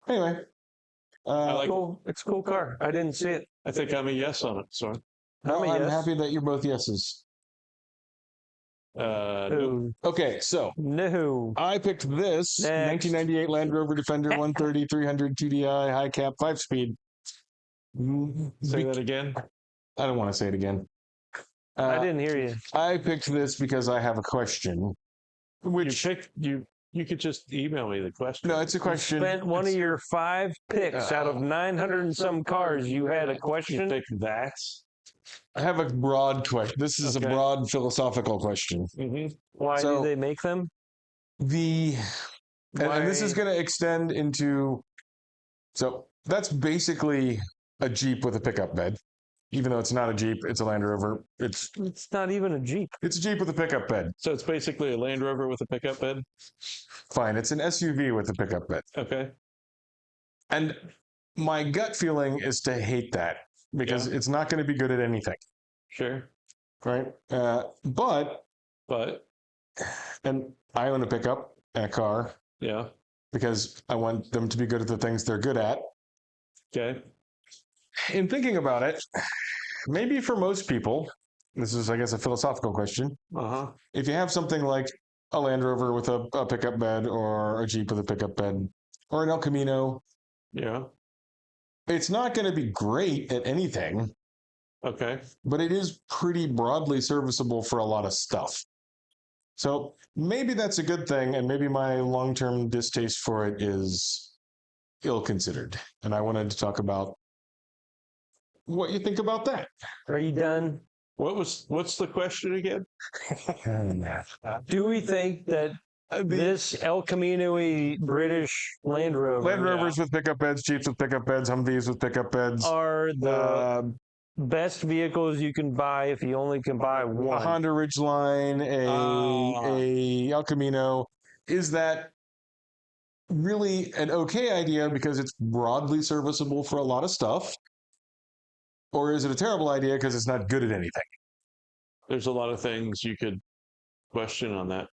C: Anyway,
A: I like-
B: Cool. It's a cool car. I didn't see it.
A: I think I'm a yes on it, Soren.
C: well,
B: I'm a
C: I'm
B: yes.
C: happy that you're both yeses.
A: No,
C: Okay, so
B: No.
C: I picked this
B: Next.
C: 1998 Land Rover Defender 130 300 TDI high cap 5-speed.
A: say that again.
C: I don't want to say it again.
B: I didn't hear you.
C: I picked this because I have a question. Which
A: You could just email me the question.
C: no, it's a question.
B: Spent one of your 5 picks out of 900 and some cars. You had a
A: You
B: question.
A: think that?
C: I have a broad question. This is
A: Okay.
C: a broad philosophical question.
A: Mm-hmm.
B: Why
C: So-
B: do they make them?
C: The and this is
B: Why-
C: going to extend into. So that's basically a Jeep with a pickup bed. Even though it's not a Jeep, it's a Land Rover. It's
B: not even a Jeep.
C: a Jeep with a pickup bed.
A: So it's basically a Land Rover with a pickup bed.
C: Fine, it's an SUV with a pickup bed.
A: Okay.
C: And my gut feeling is to hate that because it's not going to be good at anything,
A: Sure.
C: right? But and I own a pickup and a car
A: Yeah.
C: because I want them to be good at the things they're good at.
A: Okay.
C: In thinking about it, maybe for most people, this is, I guess, a philosophical question.
A: Uh-huh.
C: If you have something like a Land Rover with a pickup bed, or a Jeep with a pickup bed, or an El Camino,
A: Yeah.
C: it's not going to be great at anything,
A: Okay.
C: but it is pretty broadly serviceable for a lot of stuff. So maybe that's a good thing, and maybe my long-term distaste for it is ill-considered. And I wanted to talk about what you think about that.
B: Are you done?
A: What's the question again?
B: Do we think that this El Camino-y British Land Rover
C: Land Rovers with pickup beds, Jeeps with pickup beds, Humvees with pickup beds,
B: are the best vehicles you can buy if you only can buy
C: a
B: one?
C: Honda Ridgeline, a El Camino, is that really an okay idea because it's broadly serviceable for a lot of stuff? Or is it a terrible idea because it's not good at anything?
A: There's a lot of things you could question on that.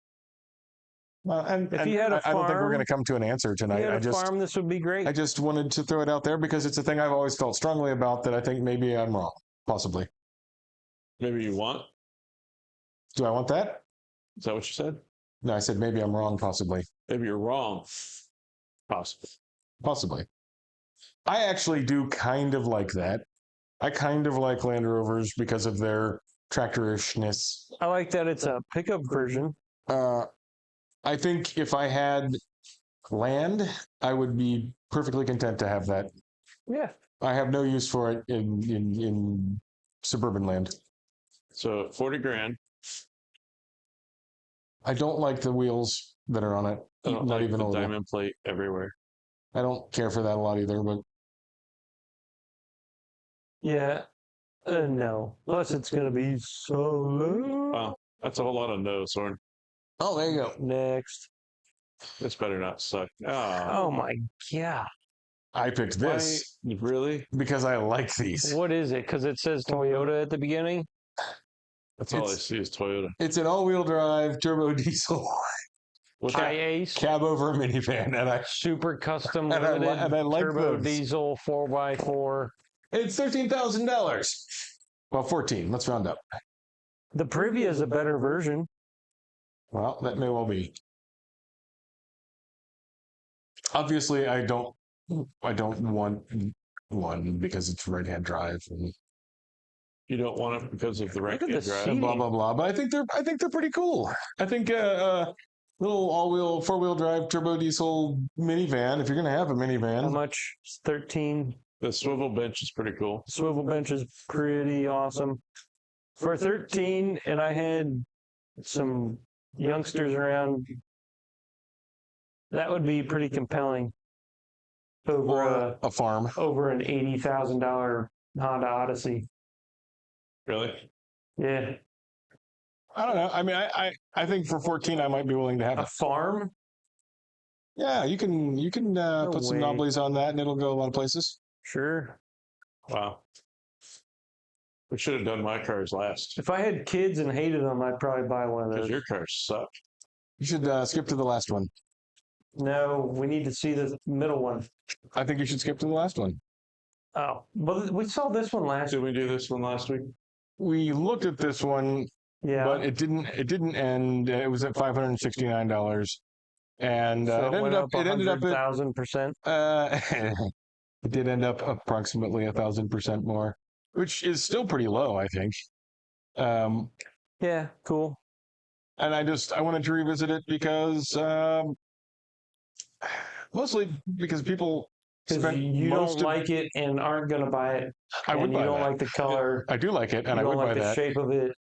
B: If you had a
C: I don't think we're
B: farm-
C: going to come to an answer
B: If you
C: tonight.
B: had a farm, this would be great.
C: I just wanted to throw it out there because it's a thing I've always felt strongly about that I think maybe I'm wrong, possibly.
A: Maybe you want?
C: Do I want that?
A: Is that what you said?
C: No, I said maybe I'm wrong, possibly.
A: Maybe you're wrong. Possibly.
C: Possibly. I actually do kind of like that. I kind of like Land Rovers because of their tractorishness.
B: I like that it's a pickup version.
C: I think if I had land, I would be perfectly content to have that.
B: Yeah.
C: I have no use for it in suburban land.
A: So 40 grand.
C: I don't like the wheels that are on it.
A: I don't
C: Not
A: like
C: even
A: the
C: a little.
A: diamond plate everywhere.
C: I don't care for that a lot either, but
B: Yeah. No. Plus, it's going to be so low.
A: Wow. That's a whole lot of no, Soren.
C: oh, there you go.
B: Next.
A: This better not suck.
B: Oh my God.
C: I picked this
A: Why? Really?
C: because I like these.
B: What is it? Because it says Toyota at the beginning?
A: That's all I
C: It's-
A: see is Toyota.
C: It's an all-wheel drive turbo diesel
A: What
B: High Ace.
C: cab over minivan, and
B: Super custom
C: And I
B: limited
C: like
B: turbo
C: those.
B: diesel 4x4.
C: it's $13,000. Well, 14. Let's round up.
B: The Privia is a better version.
C: Well, that may well be. Obviously, I don't want one because it's right-hand drive and
A: You don't want it because of the right
B: Look at the
A: drive.
B: seat.
C: blah blah blah. But I think they're pretty cool. I think little all-wheel, four-wheel drive turbo diesel minivan. If you're gonna have a
B: How
C: minivan,
B: much? It's 13.
A: The swivel bench is pretty cool.
B: Swivel bench is pretty awesome. For 13, and I had some youngsters around, that would be pretty compelling. Over
C: or a farm.
B: over an $80,000 Honda Odyssey.
A: Really?
B: Yeah.
C: I don't know. I mean, I think for 14, I might be willing to have
B: A
C: it.
B: farm?
C: Yeah, you can put some
B: way.
C: knobblies on that, and it'll go a lot of places.
B: Sure.
A: Wow. We should have done my cars last
B: If I had kids and hated them, I'd probably buy one of
A: because
B: those.
A: your cars suck.
C: You should skip to the last one.
B: No, we need to see the middle one.
C: I think you should skip to the last one.
B: Oh, but we saw this one last.
A: Did we do this one last week?
C: We looked at this one,
B: Yeah.
C: but it didn't end. It was at $569, and
B: So
C: it ended up
B: 100,000%.
C: it did end up approximately 1,000% more, which is still pretty low, I think.
B: Yeah, cool.
C: And I wanted to revisit it because mostly because people
B: Because
C: spent
B: you
C: most
B: don't
C: of,
B: like it and aren't going to buy it.
C: I would
B: and you
C: buy
B: don't
C: that.
B: like the color.
C: I do like it, and
B: You
C: I
B: don't
C: would
B: like
C: buy
B: the
C: that.
B: shape of it.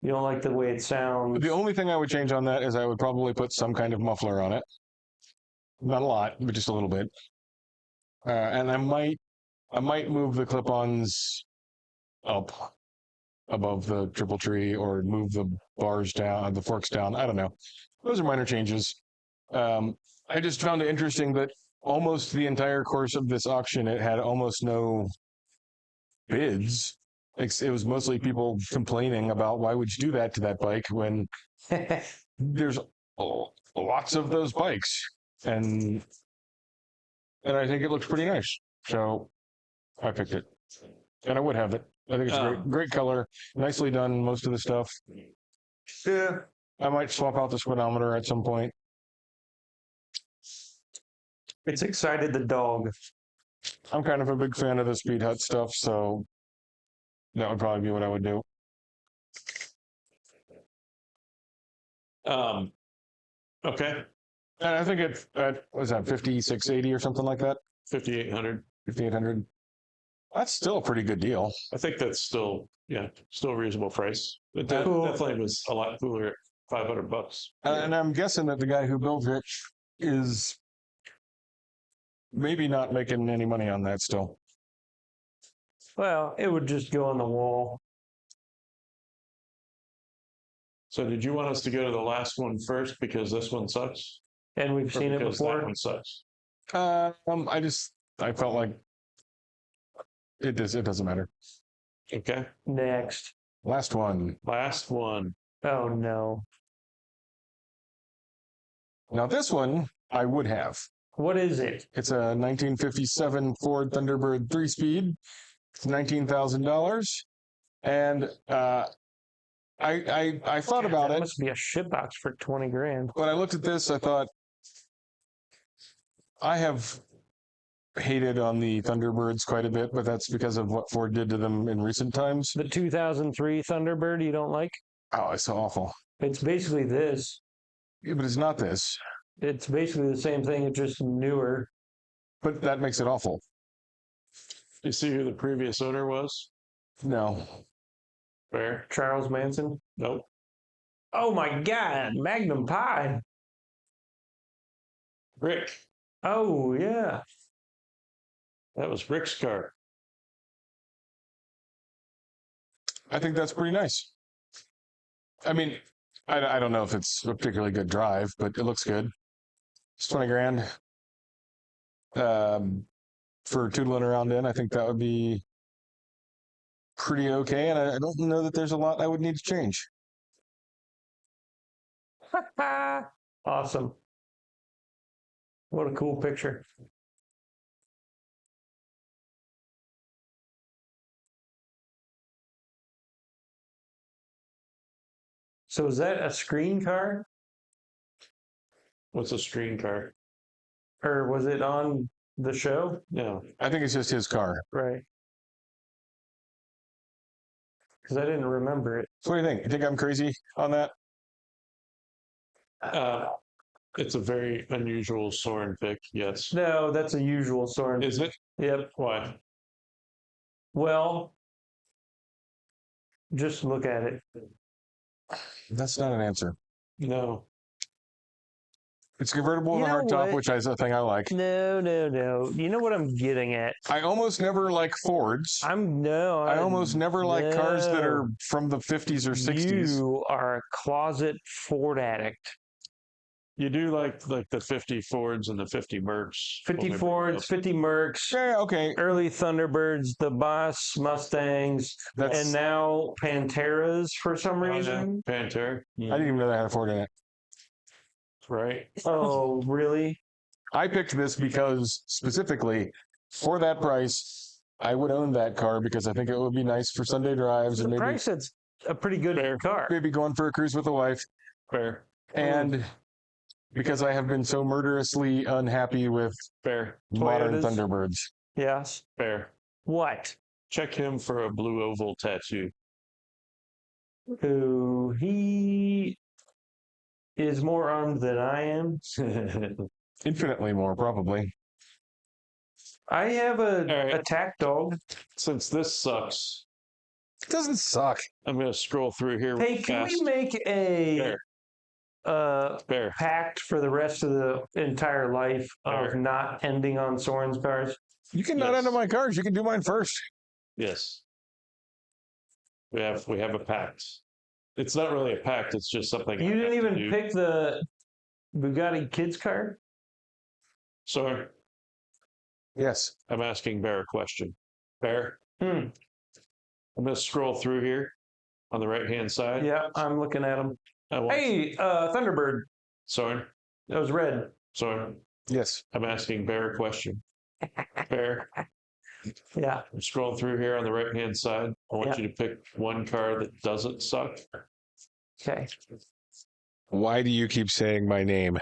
B: You don't like the way it sounds.
C: The only thing I would change on that is I would probably put some kind of muffler on it. Not a lot, but just a little bit. And I might move the clip-ons up above the triple tree, or move the bars down, the forks down. I don't know. Those are minor changes. I just found it interesting that almost the entire course of this auction, it had almost no bids. It was mostly people complaining about why would you do that to that bike when there's lots of those bikes, and I think it looks pretty nice. So I picked it, and I would have it. I think it's great color, nicely done. Most of the stuff.
B: Yeah.
C: I might swap out the speedometer at some point.
B: It's excited the dog.
C: I'm kind of a big fan of the Speed Hut stuff, so that would probably be what I would do.
A: Okay.
C: And I think it was that 5680 or something like that.
A: 5,800.
C: 5,800. That's still a pretty good deal.
A: I think that's still a reasonable price. It
B: Cool.
A: definitely was a lot cooler at $500.
C: And I'm guessing that the guy who built it is maybe not making any money on that still.
B: Well, it would just go on the wall.
A: So did you want us to go to the last one first because this one sucks?
B: And we've
A: Or
B: seen it
A: because
B: before.
A: that one sucks?
C: I felt like it doesn't matter.
A: Okay.
B: Next.
C: Last one.
A: Last one.
B: Oh, no.
C: Now this one I would have.
B: What is it?
C: It's a 1957 Ford Thunderbird 3-speed. It's $19,000. And I thought about
B: That
C: it.
B: must be a shitbox for 20 grand.
C: When I looked at this, I thought, I have hated on the Thunderbirds quite a bit, but that's because of what Ford did to them in recent times.
B: The 2003 Thunderbird you don't like?
C: Oh, it's so awful.
B: It's basically this.
C: Yeah, but it's not this.
B: It's basically the same thing, it's just newer.
C: But that makes it awful.
A: You see who the previous owner was?
C: No.
A: Fair?
B: Charles Manson.
A: Nope.
B: Oh my God, Magnum Pie.
A: Rick.
B: Oh yeah.
A: That was Rick's car.
C: I think that's pretty nice. I mean, I don't know if it's a particularly good drive, but it looks good. It's 20 grand. For tootling around in, I think that would be pretty okay. And I don't know that there's a lot I would need to change.
B: Awesome. What a cool picture. So is that a screen car?
A: What's a screen car?
B: Or was it on the show?
A: No.
C: I think it's just his car.
B: Right. Because I didn't remember it.
C: So what do you think? You think I'm crazy on that?
A: It's a very unusual Soren pick, yes.
B: No, that's a usual Soren.
A: Is it?
B: Yep.
A: Why?
B: Well, just look at it.
C: That's not an answer.
A: No.
C: It's convertible
B: You
C: and a
B: know
C: hardtop,
B: what?
C: which is a thing I like.
B: No. You know what I'm getting at?
C: I almost never like Fords. I almost never like cars that are from the 50s or 60s.
B: You are a closet Ford addict.
A: You do like the 50 Fords and the 50 Mercs.
B: 50 Fords, 50 Mercs,
C: Yeah, okay.
B: early Thunderbirds, the Boss Mustangs, and now Panteras for some reason.
A: Pantera.
C: I didn't even know they had a Ford in it.
A: Right.
B: Oh, really?
C: I picked this because specifically for that price, I would own that car because I think it would be nice for Sunday drives and
B: The
C: maybe
B: price, it's a pretty good car.
C: maybe going for a cruise with the wife.
A: Fair.
C: And because I have been so murderously unhappy with
A: Fair.
C: modern
B: Toyotas.
C: Thunderbirds.
B: Yes.
A: Fair.
B: What?
A: Check him for a blue oval tattoo.
B: Who he is more armed than I am.
C: Infinitely more, probably.
B: I have
A: All right.
B: a attack dog.
A: Since this sucks,
C: It doesn't suck.
A: I'm going to scroll through here
B: Hey,
A: real
B: can
A: fast.
B: we make a
A: Fair.
B: pact for the rest of the entire life of
A: Fair.
B: not ending on Soren's cars?
C: You can not
A: Yes.
C: end my cars. You can do mine first.
A: Yes. We have a pact. It's not really a pact. It's just something.
B: You
A: I
B: didn't
A: have to
B: even
A: do.
B: pick the Bugatti kids car?
A: Sorry,
C: Yes.
A: I'm asking Bear a question. Bear, I'm going to scroll through here on the right-hand side.
B: Yeah, I'm looking at them.
A: I want.
B: Hey, Thunderbird.
A: Sorry,
B: That was red.
A: sorry.
C: Yes.
A: I'm asking Bear a question. Bear,
B: Yeah.
A: I'm scrolling through here on the right-hand side. I want
B: Yeah.
A: you to pick one car that doesn't suck.
B: Okay.
C: Why do you keep saying my name?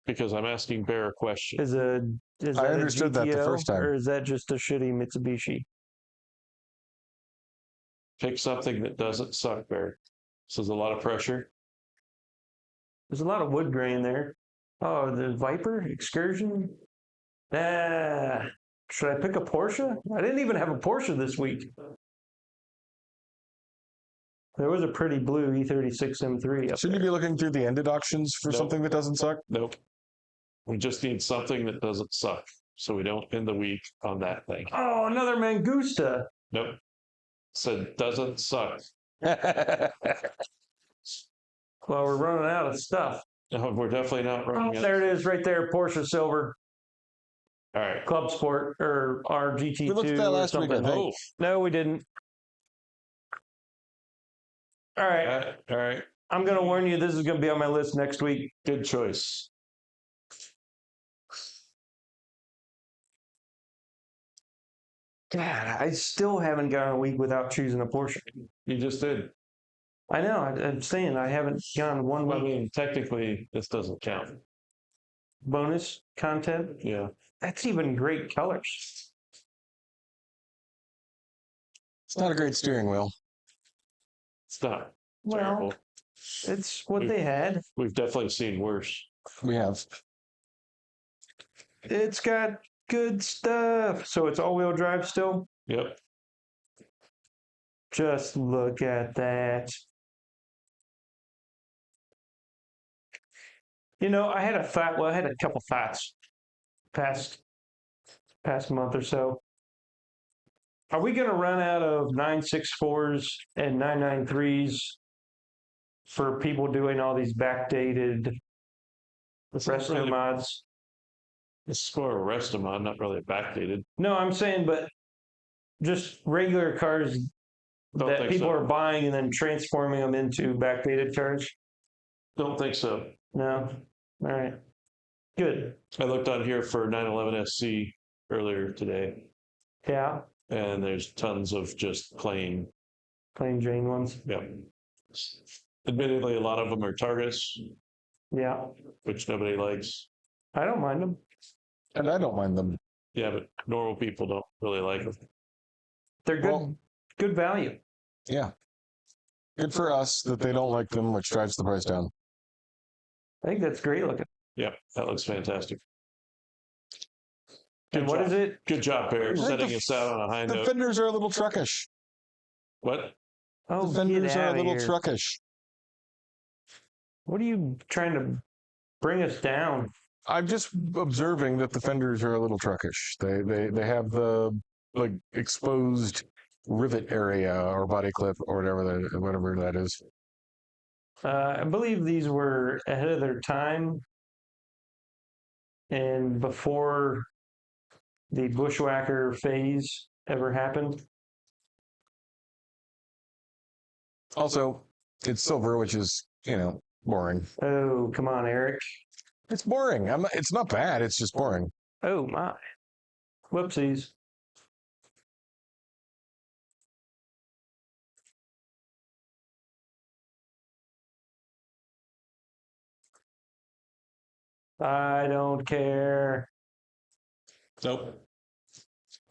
A: Because I'm asking Bear a question.
B: Is that
C: I
B: a
C: understood that the
B: GTO,
C: first time.
B: or is that just a shitty Mitsubishi?
A: Pick something that doesn't suck, Bear. This is a lot of pressure.
B: There's a lot of wood grain there. Oh, the Viper Excursion. Ah, should I pick a Porsche? I didn't even have a Porsche this week. There was a pretty blue E36 M3 up
C: Shouldn't you
B: there.
C: be looking through the ended auctions for
A: Nope.
C: something that doesn't suck?
A: Nope. We just need something that doesn't suck, so we don't end the week on that thing.
B: Oh, another Mangusta.
A: Nope. Said doesn't suck.
B: Well, we're running out of stuff.
A: No, we're definitely not
B: Oh,
A: running out.
B: there it is, right there. Porsche Silver
A: All right.
B: Club Sport or RGT2
C: We looked at that
B: or
C: last week, I
B: something.
C: think.
B: No, we didn't. All right.
A: All right.
B: I'm going to warn you, this is going to be on my list next week.
A: Good choice.
B: God, I still haven't gone a week without choosing a Porsche.
A: You just did.
B: I know. I'm saying I haven't gone one
A: Well, I
B: week.
A: mean, technically, this doesn't count.
B: Bonus content.
A: Yeah.
B: That's even great colors.
C: It's not a great steering wheel.
A: It's not
B: Well,
A: terrible.
B: it's what they had.
A: We've definitely seen worse.
C: We have.
B: It's got good stuff. So it's all-wheel drive still?
A: Yep.
B: Just look at that. You know, I had a thought. Well, I had a couple thoughts past month or so. Are we going to run out of 964s and 993s for people doing all these backdated resto mods?
A: This is for a resto mod, not really backdated.
B: No, I'm saying, but just regular cars
A: Don't
B: that
A: think
B: people
A: so.
B: are buying and then transforming them into backdated cars.
A: Don't think so.
B: No. All right. Good.
A: I looked on here for 911 SC earlier today,
B: Yeah.
A: and there's tons of just plain.
B: Plain Jane ones.
A: Yep. Admittedly, a lot of them are Targets,
B: Yeah.
A: which nobody likes.
B: I don't mind them.
C: And I don't mind them.
A: Yeah, but normal people don't really like them.
B: They're good.
C: Well-
B: Good value.
C: Yeah. Good for us that they don't like them, which drives the price down.
B: I think that's great looking.
A: Yep, that looks fantastic. Good
B: And what
A: job.
B: is it?
A: Good job, Bear,
C: Right,
A: setting
C: the-
A: us out on a high
C: The
A: note.
C: fenders are a little truckish.
A: What?
B: Oh,
C: The fenders
B: get
C: are a
B: out
C: little
B: here.
C: truckish.
B: What are you trying to bring us down?
C: I'm just observing that the fenders are a little truckish. They have the like exposed rivet area or body clip or whatever that is.
B: I believe these were ahead of their time and before the bushwhacker phase ever happened.
C: Also, it's silver, which is boring.
B: Oh, come on, Eric.
C: It's boring. It's not bad. It's just boring.
B: Oh, my. Whoopsies. I don't care.
A: Nope.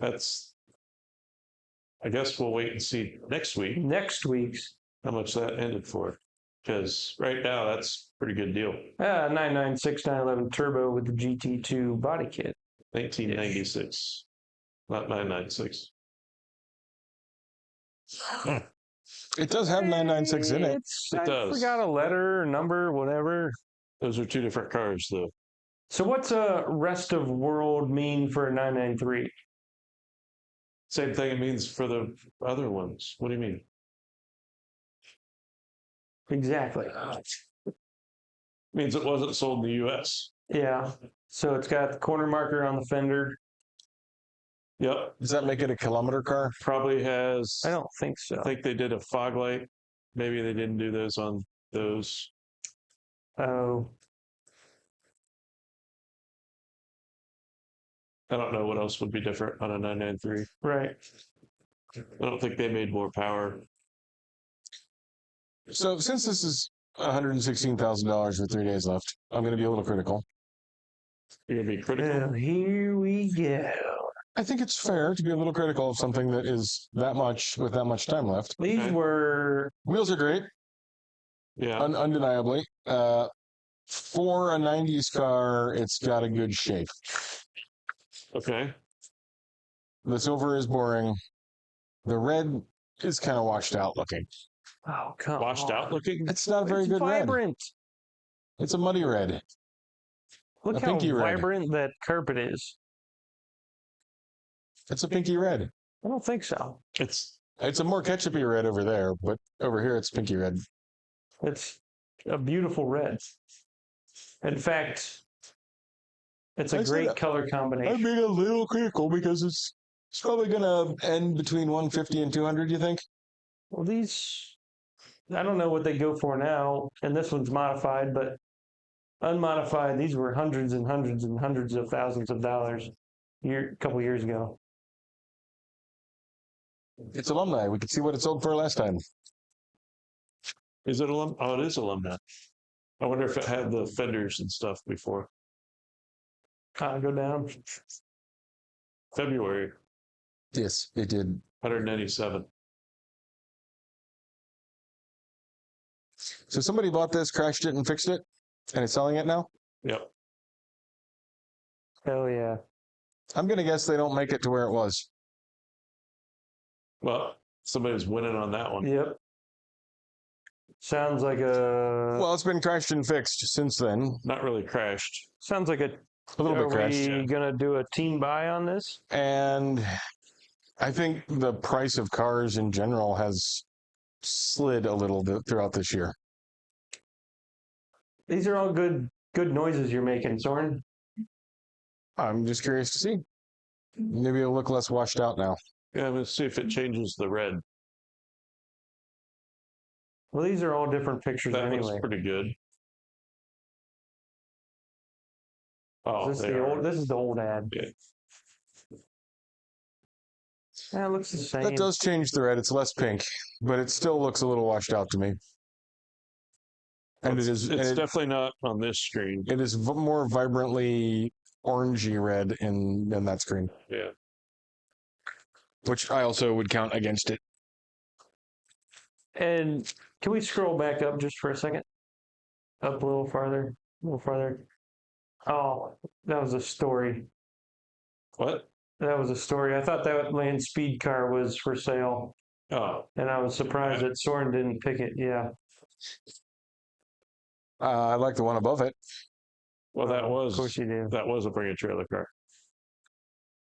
A: I guess we'll wait and see next week
B: Next week's
A: how much that ended for. Because right now, that's a pretty good deal.
B: 996 911 turbo with the GT2 body kit.
A: 1996, not 996.
C: It does have 996 in it.
A: It
B: I
A: does.
B: forgot a letter, number, whatever.
A: Those are two different cars, though.
B: So what's a rest of world mean for a 993?
A: Same thing it means for the other ones. What do you mean?
B: Exactly.
A: Means it wasn't sold in the U.S.
B: Yeah. So it's got the corner marker on the fender.
A: Yep.
C: Does that make it a kilometer car?
A: Probably has.
B: I don't think so.
A: I think they did a fog light. Maybe they didn't do those on those.
B: Oh.
A: I don't know what else would be different on a 993.
B: Right.
A: I don't think they made more power.
C: So since this is $116,000 with 3 days left, I'm going to be a little critical.
A: You're gonna be critical.
B: Well, here we go.
C: I think it's fair to be a little critical of something that is that much with that much time left.
B: These
A: Okay.
B: were
C: Wheels are great,
A: Yeah.
C: undeniably. For a 90s car, it's got a good shape.
A: Okay.
C: The silver is boring. The red is kind of washed out looking.
B: oh come
A: Washed
B: on.
A: out looking.
C: It's not a very
B: It's
C: good red.
B: vibrant.
C: It's a muddy red.
B: Look
C: A
B: how
C: pinky red.
B: vibrant that carpet is.
C: It's a pinky red.
B: I don't think so.
A: It's
C: It's a more ketchupy red over there, but over here it's pinky red.
B: It's a beautiful red. In fact, it's a
C: I see
B: great
C: that.
B: color
C: I'm
B: combination.
C: being a little critical because it's probably going to end between 150 and 200, you think?
B: Well, these, I don't know what they go for now, and this one's modified, but unmodified, these were hundreds and hundreds and hundreds of thousands of dollars a couple years ago.
C: It's alumni. We could see what it sold for last time.
A: is it alum? Oh, it is alumni. I wonder if it had the fenders and stuff before
B: Go down.
A: February
C: Yes, it did.
A: 197.
C: So somebody bought this, crashed it, and fixed it, and it's selling it now?
A: Yep.
B: Hell yeah.
C: I'm going to guess they don't make it to where it was.
A: Well, somebody's winning on that one.
B: Yep. Sounds like a.
C: Well, it's been crashed and fixed since then.
A: Not really crashed.
B: Sounds like a.
C: A little bit crashed.
B: Are we gonna do a team buy on this?
C: And I think the price of cars in general has slid a little bit throughout this year.
B: These are all good noises you're making, Soren.
C: I'm just curious to see. Maybe it'll look less washed out now.
A: Yeah, let's see if it changes the red.
B: Well, these are all different pictures
A: That
B: anyway.
A: looks pretty good. Oh,
B: This is
A: they
B: the
A: are.
B: old. This is the old ad.
A: Yeah.
B: Yeah, it looks the same.
C: That does change the red. It's less pink, but it still looks a little washed out to me. And
A: It's,
C: it is.
A: it's
C: and
A: definitely not on this screen.
C: it is more vibrantly orangey red in that screen,
A: Yeah.
C: which I also would count against it.
B: And can we scroll back up just for a second? Up a little farther. A little farther. Oh, that was a story.
A: What?
B: That was a story. I thought that land speed car was for sale,
A: Oh,
B: and I was surprised that Soren didn't pick it. Yeah.
C: I like the one above it.
A: well, that
B: Of
A: was
B: course you do.
A: a bring a trailer car.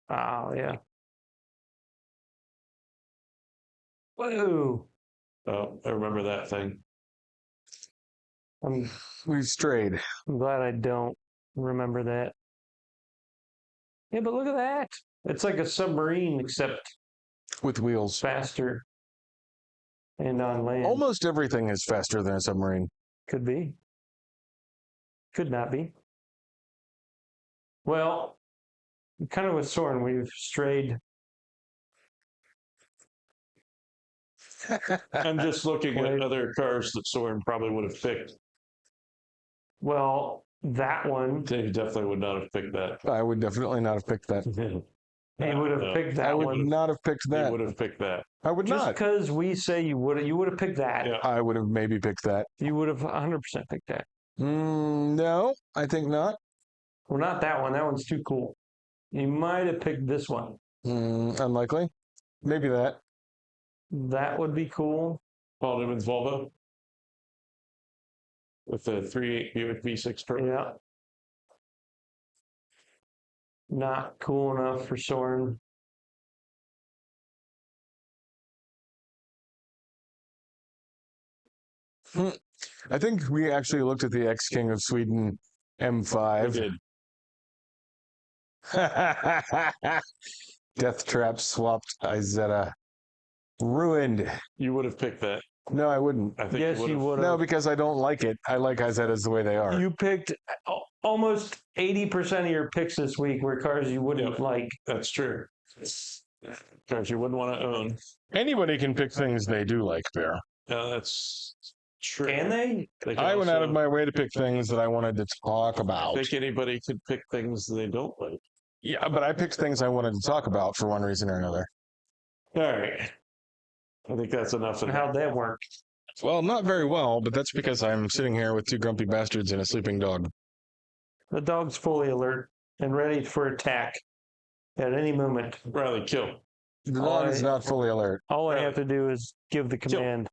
B: Oh, yeah. Whoa.
A: Oh, I remember that thing.
B: I'm
C: We've strayed.
B: glad I don't remember that. Yeah, but look at that. It's like a submarine, except
C: With wheels.
B: faster and on land.
C: Almost everything is faster than a submarine.
B: Could be. Could not be. Well, kind of with Soren, we've strayed.
A: I'm just looking
B: Right.
A: at other cars that Soren probably would have picked.
B: That one,
A: They definitely would not have picked that.
C: I would definitely not have picked that.
B: he would have picked
C: I
B: that
C: would
B: one.
C: not have picked
A: They
C: that.
A: would have picked that.
C: I would
B: Just
C: not.
B: because we say you would have picked that.
A: Yeah.
C: I would have maybe picked that.
B: You would have 100% picked that.
C: No, I think not.
B: Well, not that one. That one's too cool. You might have picked this one.
C: Unlikely. Maybe that.
B: That would be cool.
A: Paul Newman's Volvo with the 3.8 Buick V6 turbo.
B: Yeah. Not cool enough for Soren.
C: I think we actually looked at the ex-King of Sweden
A: I
C: M5.
A: did.
C: Death Trap swapped Izetta. Ruined.
A: You would have picked that.
C: No, I wouldn't.
A: I think
B: Yes, you
A: would've.
B: would
C: No,
B: have.
C: because I don't like it. I like Izettas the way they are.
B: You picked almost 80% of your picks this week were cars you wouldn't
A: Yep.
B: like.
A: That's true. Cars you wouldn't want to own.
C: Anybody can pick things they do like, Bear.
A: That's true.
B: Can they?
A: They can
C: I went out of
A: also-
C: my way to pick things that I wanted to talk
A: I
C: about.
A: think anybody could pick things they don't like.
C: Yeah, but I picked things I wanted to talk about for one reason or another.
A: All right. I think that's enough of that.
B: How'd that work?
C: Well, not very well, but that's because I'm sitting here with two grumpy bastards and a sleeping dog.
B: The dog's fully alert and ready for attack at any moment.
A: Riley, kill.
C: The dog is not fully alert.
B: All I have to do is give the
A: Kill.
B: command.